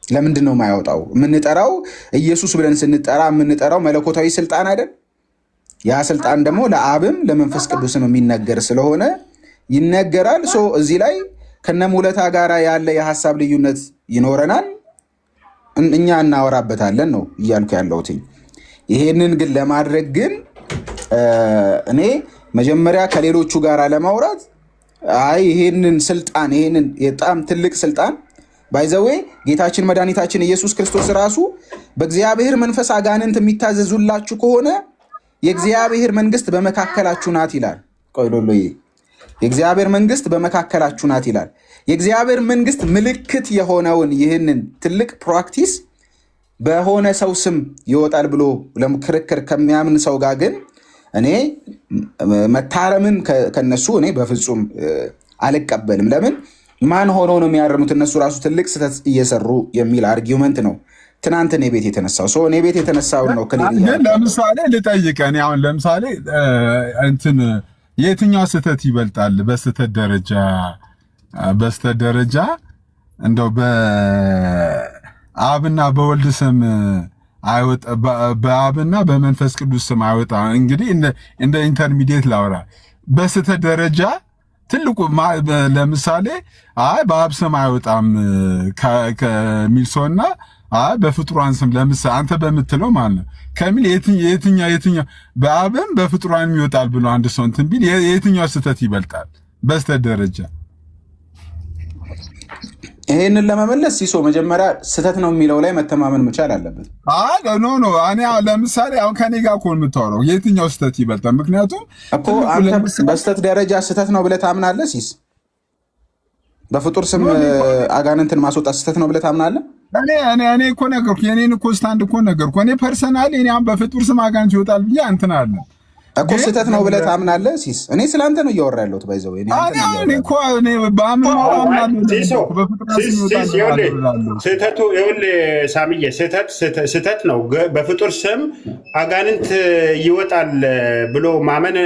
ለምንድን ነው የማይወጣው? የምንጠራው ኢየሱስ ብለን ስንጠራ የምንጠራው መለኮታዊ ስልጣን አይደል? ያ ስልጣን ደግሞ ለአብም ለመንፈስ ቅዱስም የሚነገር ስለሆነ ይነገራል። እዚህ ላይ ከነሙለታ ጋር ያለ የሀሳብ ልዩነት ይኖረናል፣ እኛ እናወራበታለን ነው እያልኩ ያለሁት። ይሄንን ግን ለማድረግ ግን እኔ መጀመሪያ ከሌሎቹ ጋር ለማውራት ይሄንን ስልጣን ይሄንን በጣም ትልቅ ስልጣን ባይዘዌ ጌታችን መድኃኒታችን ኢየሱስ ክርስቶስ ራሱ በእግዚአብሔር መንፈስ አጋንንት የሚታዘዙላችሁ ከሆነ የእግዚአብሔር መንግስት በመካከላችሁ ናት ይላል። ቆይሎሎዬ የእግዚአብሔር መንግስት በመካከላችሁ ናት ይላል። የእግዚአብሔር መንግስት ምልክት የሆነውን ይህንን ትልቅ ፕራክቲስ በሆነ ሰው ስም ይወጣል ብሎ ለክርክር ከሚያምን ሰው ጋር ግን እኔ መታረምን ከነሱ እኔ በፍጹም አልቀበልም። ለምን? ማን ሆነው ነው የሚያረሙት? እነሱ ራሱ ትልቅ ስህተት እየሰሩ የሚል አርጊውመንት ነው ትናንት እኔ ቤት የተነሳው። እኔ ቤት የተነሳው ነው። ለምሳሌ ልጠይቅ፣ እኔ አሁን ለምሳሌ እንትን የትኛው ስህተት ይበልጣል? በስህተት ደረጃ እንደው በአብና በወልድ ስም አይወጣ፣ በአብና በመንፈስ ቅዱስ ስም አይወጣ። እንግዲህ እንደ ኢንተርሚዲየት ላውራ። በስህተት ደረጃ ትልቁ ለምሳሌ በአብ ስም አይወጣም ከሚል ሰውና በፍጡራን ስም ለምሳሌ አንተ በምትለው ማለት ነው ከሚል የትኛው በአብም በፍጡራን ይወጣል ብሎ አንድ ሰው እንትን ቢል የትኛው ስህተት ይበልጣል በስህተት ደረጃ? ይሄንን ለመመለስ ሲሶ መጀመሪያ ስህተት ነው የሚለው ላይ መተማመን መቻል አለበት። ኖ እኔ ለምሳሌ አሁን ከኔ ጋር እኮ የምታወራው የትኛው ስህተት ይበልጣል? ምክንያቱም እኮ አንተ በስህተት ደረጃ ስህተት ነው ብለህ ታምናለህ። ሲስ በፍጡር ስም አጋንንትን ማስወጣት ስህተት ነው ብለህ ታምናለህ? እኔ እኮ ነገርኩ፣ የኔን እኮ ስታንድ እኮ ነገርኩ። እኔ ፐርሰናሊ እኔ አሁን በፍጡር ስም አጋንንት ይወጣል ብዬ እንትን አለ እኮ ስህተት ነው ብለህ ታምናለህ? ሲስ እኔ ስለአንተ ነው እያወራ ያለሁት። ባይዘው ስህተቱ ሳምዬ ስህተት ነው። በፍጡር ስም አጋንንት ይወጣል ብሎ ማመን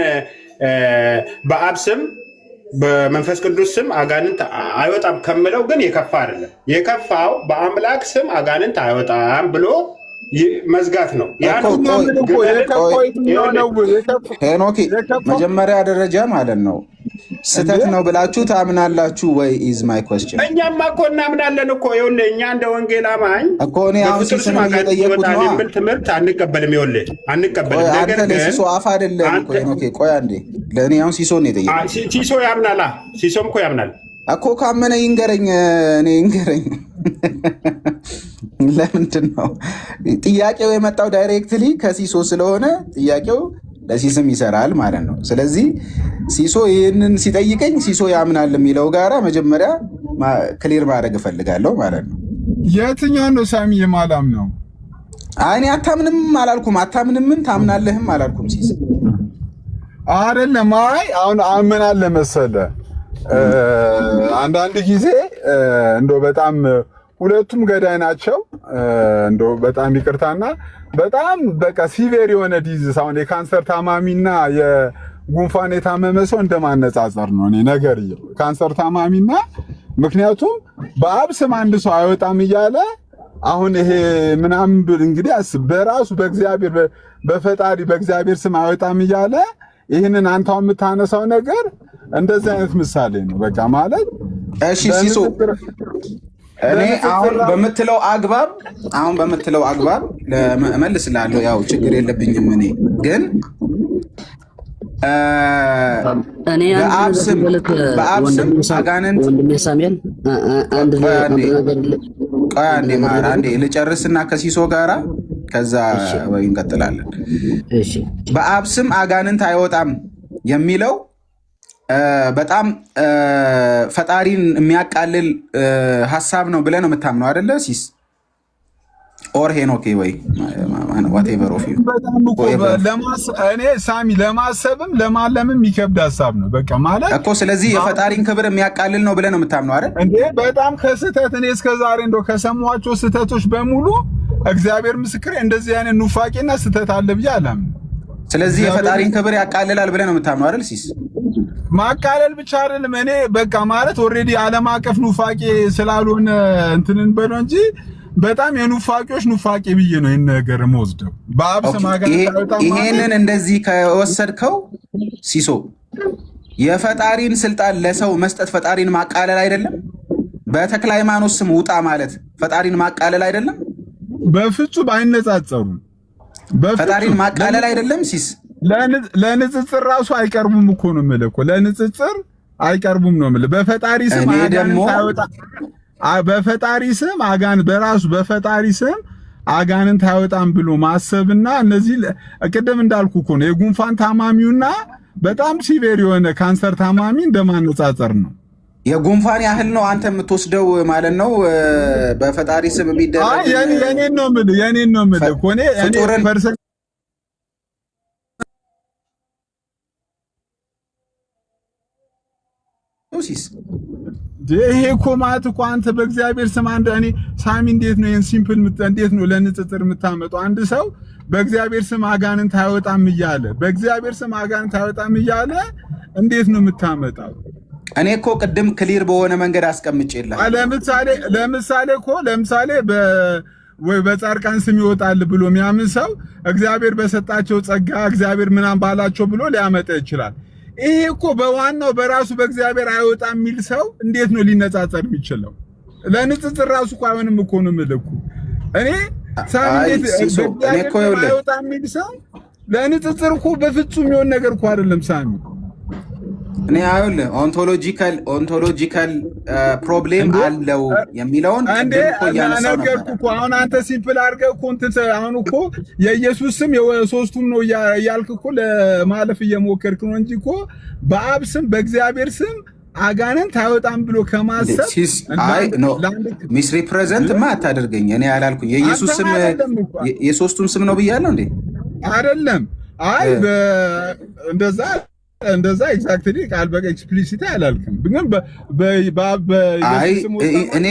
በአብ ስም በመንፈስ ቅዱስ ስም አጋንንት አይወጣም ከምለው ግን የከፋ አይደለም። የከፋው በአምላክ ስም አጋንንት አይወጣም ብሎ መዝጋት ነው። ሄኖክ መጀመሪያ ደረጃ ማለት ነው ስህተት ነው ብላችሁ ታምናላችሁ ወይ? ኢዝ ማይ ኮስችን። እኛማ እኮ እናምናለን እኮ። ይኸውልህ እኛ እንደ ወንጌል አማኝ እኮ እኔ አሁን ሲስም እየጠየቁት ነው የሚል ትምህርት አንቀበልም። ይኸውልህ አንቀበልም። ነገር ግን ሲሶ አፍ አይደለም እኮ ሄኖክ። ቆይ አንዴ፣ ለእኔ አሁን ሲሶ ነው የጠየቁት። ሲሶ ያምናል። ሲሶም እኮ ያምናል እኮ። ካመነ ይንገረኝ፣ እኔ ይንገረኝ። ለምንድን ነው ጥያቄው የመጣው? ዳይሬክትሊ ከሲሶ ስለሆነ ጥያቄው ለሲስም ይሰራል ማለት ነው። ስለዚህ ሲሶ ይህንን ሲጠይቀኝ ሲሶ ያምናል የሚለው ጋራ መጀመሪያ ክሊር ማድረግ እፈልጋለሁ ማለት ነው። የትኛው ነው ሳሚ የማላም ነው? እኔ አታምንም አላልኩም፣ አታምንምም ታምናለህም አላልኩም። ሲስ አይደለም። አይ አሁን አመናለ መሰለ አንዳንድ ጊዜ እንደው በጣም ሁለቱም ገዳይ ናቸው። እንደው በጣም ይቅርታና በጣም በቃ ሲቪር የሆነ ዲዚዝ አሁን የካንሰር ታማሚና የጉንፋን የታመመ ሰው እንደማነጻጸር ነው እኔ ነገርየው። ካንሰር ታማሚና ምክንያቱም በአብ ስም አንድ ሰው አይወጣም እያለ አሁን ይሄ ምናምን እንግዲህ አስብ በራሱ በእግዚአብሔር በፈጣሪ በእግዚአብሔር ስም አይወጣም እያለ ይህንን አንተው የምታነሳው ነገር እንደዚህ አይነት ምሳሌ ነው። በቃ ማለት እሺ ሲሶ እኔ አሁን በምትለው አግባብ እመልስልሃለሁ። ያው ችግር የለብኝም። እኔ ግን በአብ ስም አጋንንት ወንድሜ ሳሙኤል አንድ አንዴ ልጨርስና ከሲሶ ጋራ ከዛ ወይ እንቀጥላለን። እሺ በአብ ስም አጋንንት አይወጣም የሚለው በጣም ፈጣሪን የሚያቃልል ሐሳብ ነው ብለህ ነው የምታምነው አይደለ ሲስ? ኦር ሄኖኬ ወይ whatever of you እኔ ሳሚ ለማሰብም ለማለምም የሚከብድ ሐሳብ ነው። በቃ ማለት እኮ ስለዚህ የፈጣሪን ክብር የሚያቃልል ነው ብለህ ነው የምታምነው አይደል እንዴ? በጣም ከስህተት እኔ እስከዛሬ እንደው ከሰማኋቸው ስህተቶች በሙሉ እግዚአብሔር ምስክሬ እንደዚህ አይነት ኑፋቄና ስህተት አለ ብዬ አላምንም። ስለዚህ የፈጣሪን ክብር ያቃልላል ብለህ ነው የምታምነው አይደል ሲስ? ማቃለል ብቻ አይደለም። እኔ በቃ ማለት ኦልሬዲ ዓለም አቀፍ ኑፋቄ ስላልሆነ እንትንን በለው እንጂ በጣም የኑፋቄዎች ኑፋቄ ብዬ ነው ይሄን ነገር የምወስደው። በአብ ስም አጋንንት ይሄንን እንደዚህ ከወሰድከው ሲሶ የፈጣሪን ስልጣን ለሰው መስጠት ፈጣሪን ማቃለል አይደለም? በተክለ ሃይማኖት ስም ውጣ ማለት ፈጣሪን ማቃለል አይደለም? በፍጹም አይነጻጸሩም። ፈጣሪን ማቃለል አይደለም ሲስ? ለንጽጽር ራሱ አይቀርቡም እኮ ነው የምልህ እኮ ለንጽጽር አይቀርቡም ነው የምልህ። በፈጣሪ ስም አጋንንት አይወጣ በፈጣሪ ስም በራሱ በፈጣሪ ስም አጋንንት አይወጣም ብሎ ማሰብና እነዚህ ቅድም እንዳልኩ እኮ ነው የጉንፋን ታማሚውና በጣም ሲቪር የሆነ ካንሰር ታማሚ እንደማነጻጸር ነው። የጉንፋን ያህል ነው አንተ የምትወስደው ማለት ነው በፈጣሪ ስም የሚደረግ የኔን ነው የምልህ እኮ እኔ ፐርሰን ሲስ ይሄ እኮ ማለት እኮ አንተ በእግዚአብሔር ስም አንድ እኔ ሳሚ እንዴት ነው ይሄን ሲምፕል እንዴት ነው ለንጽጽር የምታመጣው? አንድ ሰው በእግዚአብሔር ስም አጋንንት አይወጣም እያለ በእግዚአብሔር ስም አጋንንት አይወጣም እያለ እንዴት ነው የምታመጣው? እኔ እኮ ቅድም ክሊር በሆነ መንገድ አስቀምጬልህ ለምሳሌ ወይ በጻድቃን ስም ይወጣል ብሎ የሚያምን ሰው እግዚአብሔር በሰጣቸው ጸጋ እግዚአብሔር ምናምን ባላቸው ብሎ ሊያመጣ ይችላል። ይሄ እኮ በዋናው በራሱ በእግዚአብሔር አይወጣም የሚል ሰው እንዴት ነው ሊነጻጸር የሚችለው? ለንጽጽር ራሱ እኮ አይሆንም እኮ ነው የምልህ እኮ እኔ ሳሚት አይወጣም የሚል ሰው ለንጽጽር እኮ በፍጹም የሚሆን ነገር እኮ አይደለም ሳሚ። እኔ አይደለም ኦንቶሎጂካል ፕሮብሌም አለው የሚለውን እኮ ያነሳው ነው። አሁን አንተ ሲምፕል አድርገህ እኮ አሁን እኮ የኢየሱስ ስም የሶስቱም ነው እያልክ እኮ ለማለፍ እየሞከርክ ነው እንጂ እኮ በአብ ስም በእግዚአብሔር ስም አጋንንት አይወጣም ብሎ ከማሰብ ሚስ ሪፕሬዘንት ማ አታደርገኝ። እኔ አላልኩኝ የኢየሱስ ስም የሶስቱም ስም ነው ብያለሁ እንዴ? አይደለም። አይ እንደዛ ኤግዛክትሊ ቃል በቃ ኤክስፕሊሲቲ አላልክም፣ ግን እኔ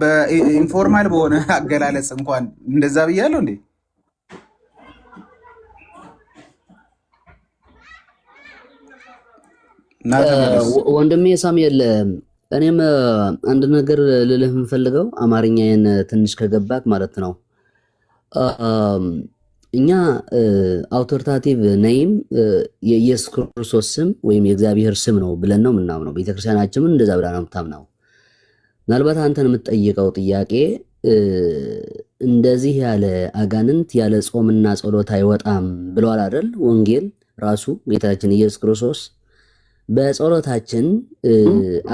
በኢንፎርማል በሆነ አገላለጽ እንኳን እንደዛ ብያለሁ እንዴ? ወንድሜ ሳሙኤል እኔም አንድ ነገር ልልህ የምፈልገው አማርኛዬን ትንሽ ከገባክ ማለት ነው እኛ አውቶሪታቲቭ ነይም የኢየሱስ ክርስቶስ ስም ወይም የእግዚአብሔር ስም ነው ብለን ነው የምናምነው። ቤተክርስቲያናችንም እንደዛ ብላ ነው የምታምነው። ምናልባት አንተን የምትጠይቀው ጥያቄ እንደዚህ ያለ አጋንንት ያለ ጾምና ጸሎት አይወጣም ብለዋል አይደል? ወንጌል ራሱ ጌታችን ኢየሱስ ክርስቶስ በጸሎታችን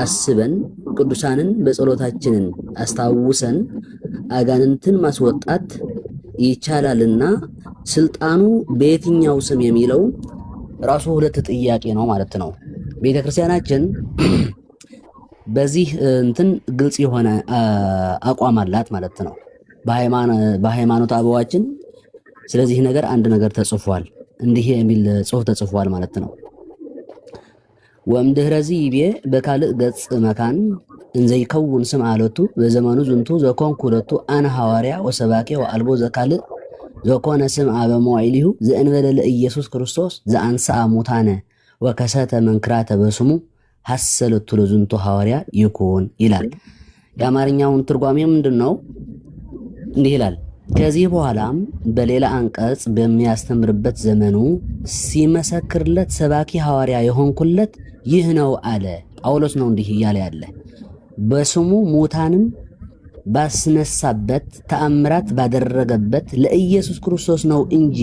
አስበን ቅዱሳንን በጸሎታችንን አስታውሰን አጋንንትን ማስወጣት ይቻላልና ስልጣኑ በየትኛው ስም የሚለው ራሱ ሁለት ጥያቄ ነው ማለት ነው። ቤተክርስቲያናችን በዚህ እንትን ግልጽ የሆነ አቋም አላት ማለት ነው። በሃይማኖት አበዋችን ስለዚህ ነገር አንድ ነገር ተጽፏል፣ እንዲህ የሚል ጽሑፍ ተጽፏል ማለት ነው። ወእምድኅረዚ ይቤ በካልእ ገጽ መካን እንዘይከውን ስም አለቱ በዘመኑ ዝንቱ ዘኮንኩ ለቱ አነ ሐዋርያ ወሰባኬ ወአልቦ ዘካልእ ዘኮነ ስም በመዋዕሊሁ ዘእንበለ ለኢየሱስ ክርስቶስ ዘአንሥአ ሙታነ ወከሰተ መንክራተ በስሙ ሐሰለቱ ለዝንቱ ሐዋርያ ይኩን ይላል። የአማርኛውን ትርጓሜ ምንድን ነው? እንዲህ ይላል። ከዚህ በኋላም በሌላ አንቀጽ በሚያስተምርበት ዘመኑ ሲመሰክርለት ሰባኪ ሐዋርያ የሆንኩለት ይህ ነው አለ። ጳውሎስ ነው እንዲህ እያለ ያለ በስሙ ሙታንም ባስነሳበት ተአምራት ባደረገበት ለኢየሱስ ክርስቶስ ነው እንጂ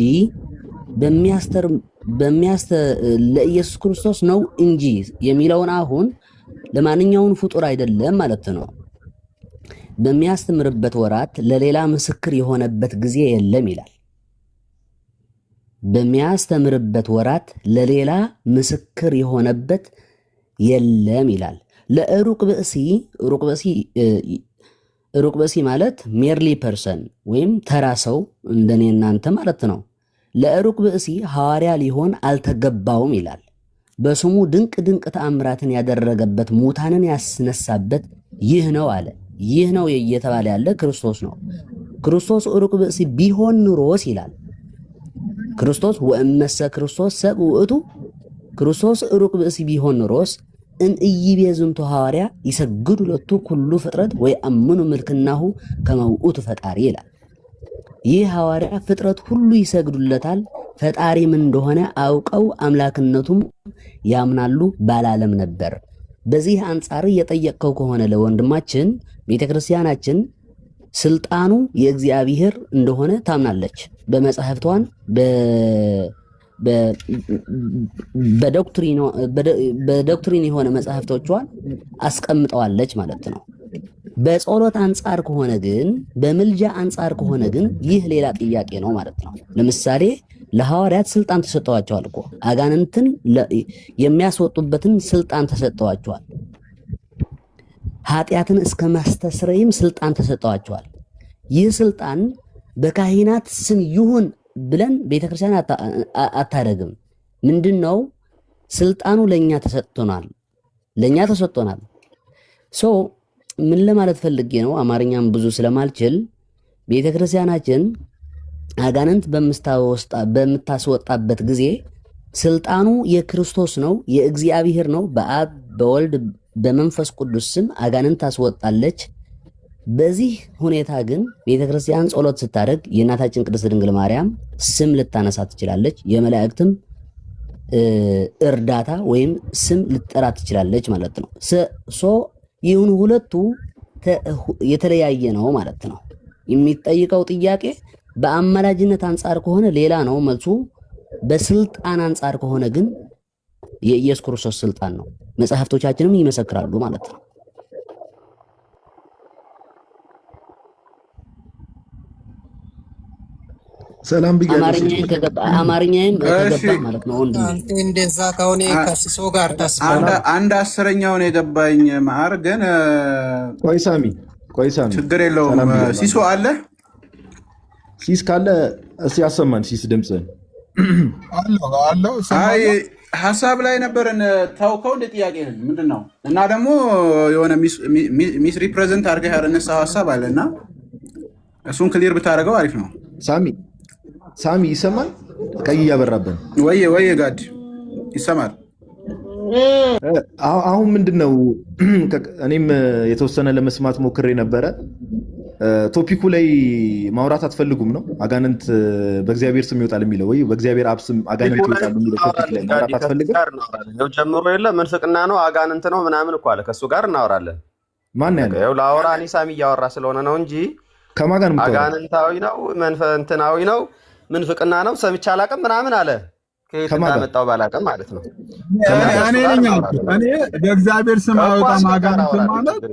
ለኢየሱስ ክርስቶስ ነው እንጂ የሚለውን አሁን ለማንኛውም ፍጡር አይደለም ማለት ነው። በሚያስተምርበት ወራት ለሌላ ምስክር የሆነበት ጊዜ የለም ይላል። በሚያስተምርበት ወራት ለሌላ ምስክር የሆነበት የለም ይላል። ለሩቅ ብእሲ ማለት ሜርሊ ፐርሰን ወይም ተራ ሰው እንደኔ እናንተ ማለት ነው። ለሩቅ ብእሲ ሐዋርያ ሊሆን አልተገባውም ይላል። በስሙ ድንቅ ድንቅ ተአምራትን ያደረገበት ሙታንን ያስነሳበት ይህ ነው አለ። ይህ ነው እየተባለ ያለ ክርስቶስ ነው። ክርስቶስ ሩቅ ብእሲ ቢሆን ኑሮስ ይላል ክርስቶስ ወእመሰ ክርስቶስ ሰብ ውእቱ ክርስቶስ ሩቅ ብእሲ ቢሆን ኑሮስ እምኢይቤ ዝንቱ ሐዋርያ ይሰግዱ ለቱ ኩሉ ፍጥረት ወይ አምኑ ምልክናሁ ከመ ውእቱ ፈጣሪ ይላል። ይህ ሐዋርያ ፍጥረት ሁሉ ይሰግዱለታል ፈጣሪም እንደሆነ አውቀው አምላክነቱም ያምናሉ ባላለም ነበር። በዚህ አንጻር እየጠየቅከው ከሆነ ለወንድማችን ቤተክርስቲያናችን ስልጣኑ የእግዚአብሔር እንደሆነ ታምናለች። በመጻሕፍቷን በዶክትሪን የሆነ መጻሕፍቶቿን አስቀምጠዋለች ማለት ነው። በጸሎት አንጻር ከሆነ ግን በምልጃ አንጻር ከሆነ ግን ይህ ሌላ ጥያቄ ነው ማለት ነው። ለምሳሌ ለሐዋርያት ስልጣን ተሰጥተዋቸዋል እኮ አጋንንትን የሚያስወጡበትን ስልጣን ተሰጥተዋቸዋል። ኃጢአትን እስከ ማስተስረይም ስልጣን ተሰጥተዋቸዋል። ይህ ስልጣን በካህናት ስም ይሁን ብለን ቤተክርስቲያን አታደርግም። ምንድነው ስልጣኑ ለኛ ተሰጥቶናል። ምን ለማለት ፈልጌ ነው? አማርኛም ብዙ ስለማልችል ቤተክርስቲያናችን አጋንንት በምታስወጣበት ጊዜ ስልጣኑ የክርስቶስ ነው፣ የእግዚአብሔር ነው። በአብ በወልድ በመንፈስ ቅዱስ ስም አጋንንት ታስወጣለች። በዚህ ሁኔታ ግን ቤተክርስቲያን ጸሎት ስታደርግ የእናታችን ቅድስት ድንግል ማርያም ስም ልታነሳ ትችላለች። የመላእክትም እርዳታ ወይም ስም ልትጠራ ትችላለች ማለት ነው። ይሁን ሁለቱ የተለያየ ነው ማለት ነው። የሚጠይቀው ጥያቄ በአማላጅነት አንጻር ከሆነ ሌላ ነው መልሱ። በስልጣን አንጻር ከሆነ ግን የኢየሱስ ክርስቶስ ስልጣን ነው። መጽሐፍቶቻችንም ይመሰክራሉ ማለት ነው። ሰላም አማርኛዬም ከገባ ማለት ነው። አንተ እንደዛ ከሆነ ከሲሶ ጋር አንድ አስረኛውን የገባኝ ማር ግን ቆይ ሳሚ ችግር የለውም። ሲሶ አለ ሲስ ካለ እስቲ ያሰማን። ሲስ ድምጽ አለው አይ ሐሳብ ላይ ነበርን ታውከው እንደ ጥያቄ ምንድን ነው እና ደግሞ የሆነ ሚስ ሪፕሬዘንት አድርገህ ያነሳው ሐሳብ አለና እሱን ክሊር ብታደርገው አሪፍ ነው። ሳሚ ይሰማል? ቀይ እያበራብን ወይ ጋድ ይሰማል። አሁን ምንድነው እኔም የተወሰነ ለመስማት ሞክሬ ነበረ። ቶፒኩ ላይ ማውራት አትፈልጉም ነው? አጋንንት በእግዚአብሔር ስም ይወጣል የሚለው ወይ በእግዚአብሔር አብ ስም አጋንንት ይወጣል የሚለው ቶፒክ ላይ ማውራት አትፈልግም? ነው ጀምሮ የለ መንፍቅና ነው አጋንንት ነው ምናምን እኮ አለ። ከሱ ጋር እናወራለን። ማን ያለው? ያው ላወራ እኔ ሳሚ እያወራ ስለሆነ ነው እንጂ ከማን ጋር ነው? አጋንንታዊ ነው መንፈንትናዊ ነው ምንፍቅና ነው ሰምቼ አላውቅም ምናምን አለ። ከየት እንዳመጣው ባላውቅም ማለት ነው። እኔ በእግዚአብሔር ስም አይወጣም አጋንንት ማለት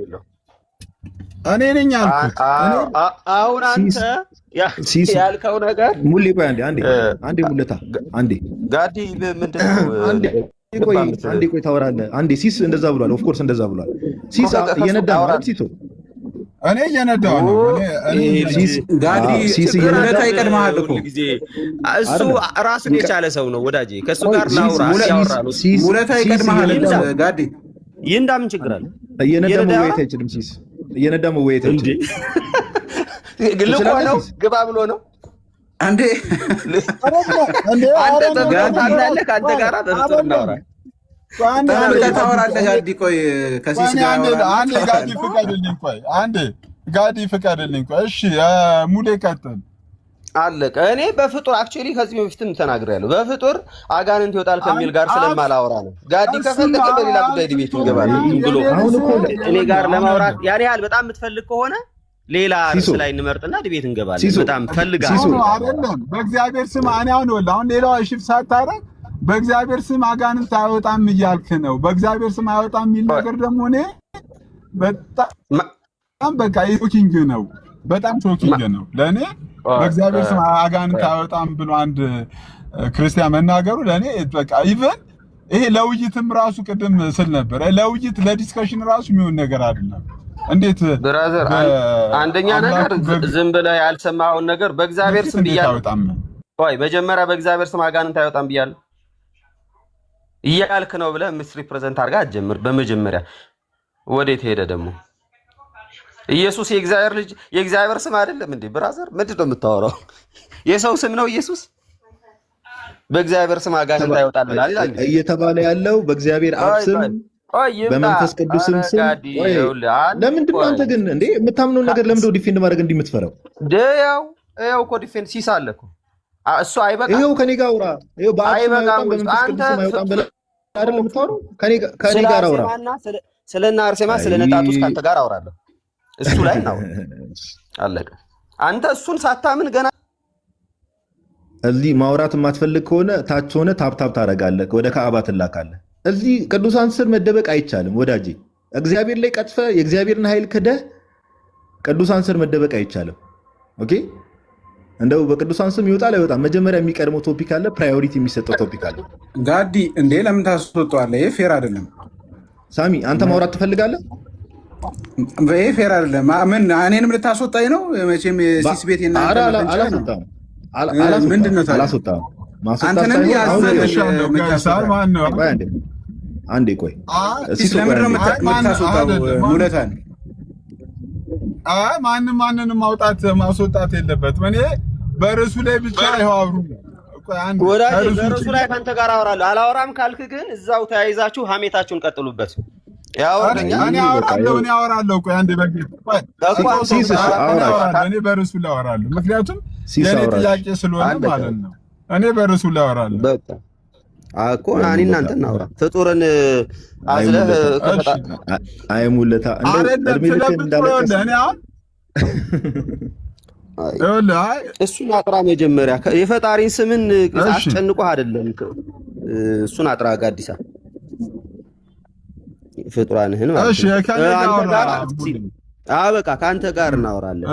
እኔ ነኝ አልኩት። አሁን አንተ ያልከው ነገር ሙሌ ቆይ አንዴ ሙለታ አንዴ ጋዲ ምንድነው? አንዴ ቆይ ታወራለህ። አንዴ ሲስ እንደዛ ብሏል። ኦፍ ኮርስ እንደዛ ብሏል። ሲስ እየነዳ ነው ሲሶ እኔ እየነዳው ነው። ጋዲ ሙለታ ይቀድማል እኮ እሱ ራሱን የቻለ ሰው ነው ወዳጄ። ከሱ ጋር ላውራ ያወራሉ። ሙለታ ይቀድማል ጋዲ ይንዳ ምን ችግር አለ? እየነዳ መወያየት አይችልም። ሲስ እየነዳ መወያየት አይችልም። ግልቆ ነው ግባ ብሎ ነው አንዴ አንተ ተጋታለህ ካንተ ጋር ተናወራ አንተ ታወራለህ ጋዲ ቆይ ከሲስ ጋር አንዴ ጋዲ ፍቀድልኝ ቆይ አንዴ ጋዲ ፍቀድልኝ ቆይ እሺ ሙሌ ቀጥል አለቀ እኔ በፍጡር አክቹሊ ከዚህ በፊትም ተናግሬያለሁ በፍጡር አጋንንት ይወጣል ከሚል ጋር ስለማላወራ ነው ጋዲ ከፈለገ በሌላ ጉዳይ ዲቤት ይገባል ብሎ እኔ ጋር ለማውራት ያን ያህል በጣም የምትፈልግ ከሆነ ሌላ ርዕስ ላይ እንመርጥና ዲቤት እንገባለን በጣም ፈልጋለሁ አይደለም በእግዚአብሔር ስም አሁን ሌላው እሺፍ ሳታረግ በእግዚአብሔር ስም አጋንንት አይወጣም እያልክ ነው በእግዚአብሔር ስም አይወጣም የሚል ነገር ደግሞ እኔ በጣም በቃ ሾኪንግ ነው በጣም ሾኪንግ ነው ለእኔ በእግዚአብሔር ስም አጋንንት አይወጣም ብሎ አንድ ክርስቲያን መናገሩ ለእኔ በቃ ኢቨን ይሄ ለውይይትም ራሱ ቅድም ስል ነበር ለውይይት ለዲስከሽን ራሱ የሚሆን ነገር አይደለም እንዴት ብራዘር አንደኛ ነገር ዝም ብለህ ያልሰማኸውን ነገር በእግዚአብሔር ስም ብያለሁ ወይ መጀመሪያ በእግዚአብሔር ስም አጋንንት አይወጣም ብያለሁ እያልክ ነው ብለህ ምስ ሪፕሬዘንት አድርጋ አትጀምር በመጀመሪያ ወዴት ሄደ ደግሞ ኢየሱስ የእግዚአብሔር ልጅ የእግዚአብሔር ስም አይደለም እንዴ ብራዘር ምንድን ነው የምታወራው የሰው ስም ነው ኢየሱስ በእግዚአብሔር ስም አጋንንት አይወጣም ይላል እየተባለ ያለው በእግዚአብሔር አብ ስም በመንፈስ ቅዱስም ስም ለምንድን ነው አንተ ግን እንዴ የምታምነውን ነገር ለምንድን ነው ዲፌንድ ማድረግ እንዲህ የምትፈራው ያው እኮ ዲፌንድ ሲስ አለ እኮ እሱ አይበቃ ይሄው ከኔ ጋር አውራ ይሄው በአብ ስም አይወጣም በመንፈስ ቅዱስም አይወጣም ብለህ አይደለም የምታወራው ከኔ ጋር አውራ ስለና አርሴማ ስለነጣጡስ ካንተ ጋር አውራለሁ እሱ ላይ ነው አለቀ አንተ እሱን ሳታምን ገና እዚህ ማውራት የማትፈልግ ከሆነ ታች ሆነ ታፕታፕ ታደርጋለህ ወደ ካዕባ ትላካለህ እዚህ ቅዱሳን ስር መደበቅ አይቻልም ወዳጄ እግዚአብሔር ላይ ቀጥፈ የእግዚአብሔርን ኃይል ክደህ ቅዱሳን ስር መደበቅ አይቻልም ኦኬ እንደው በቅዱሳን ስም ይወጣል አይወጣም መጀመሪያ የሚቀድመው ቶፒክ አለ ፕራዮሪቲ የሚሰጠው ቶፒክ አለ ጋዲ እንዴ ለምን ታስወጣዋለህ ይሄ ፌር አይደለም ሳሚ አንተ ማውራት ትፈልጋለህ ይሄ ፌር አይደለም ምን እኔንም ልታስወጣኝ ነው መቼም ሲስ ቤት ይናገር አላስወጣም አላስወጣም አንተ ነህ ያዘለው አንዴ ቆይ ለምን ነው የምታስወጣው ሙለታን ማንንም ማስወጣት የለበትም እኔ በርዕሱ ላይ ብቻ ይኸው አብሩ ወዳጄ በርዕሱ ላይ ካንተ ጋር አወራለሁ አላወራም ካልክ ግን እዛው ተያይዛችሁ ሀሜታችሁን ቀጥሉበት እኔ አወራለሁ ቆይ አንዴ በግልጽ እኔ በርዕሱ ላይ አወራለሁ ምክንያቱም የኔ ጥያቄ ስለሆነ ማለት ነው እኔ በርዕሱ ላይ አወራለሁ በቃ እኮ እኔ እናንተ እናውራ ፍጡርን አዝለህ አይሙለታ እሱን አጥራ መጀመሪያ የፈጣሪን ስምን አስጨንቆህ አይደለም እሱን አጥራ ጋዲሳ ፍጡራንህን ማለት ነው በቃ ከአንተ ጋር እናወራለን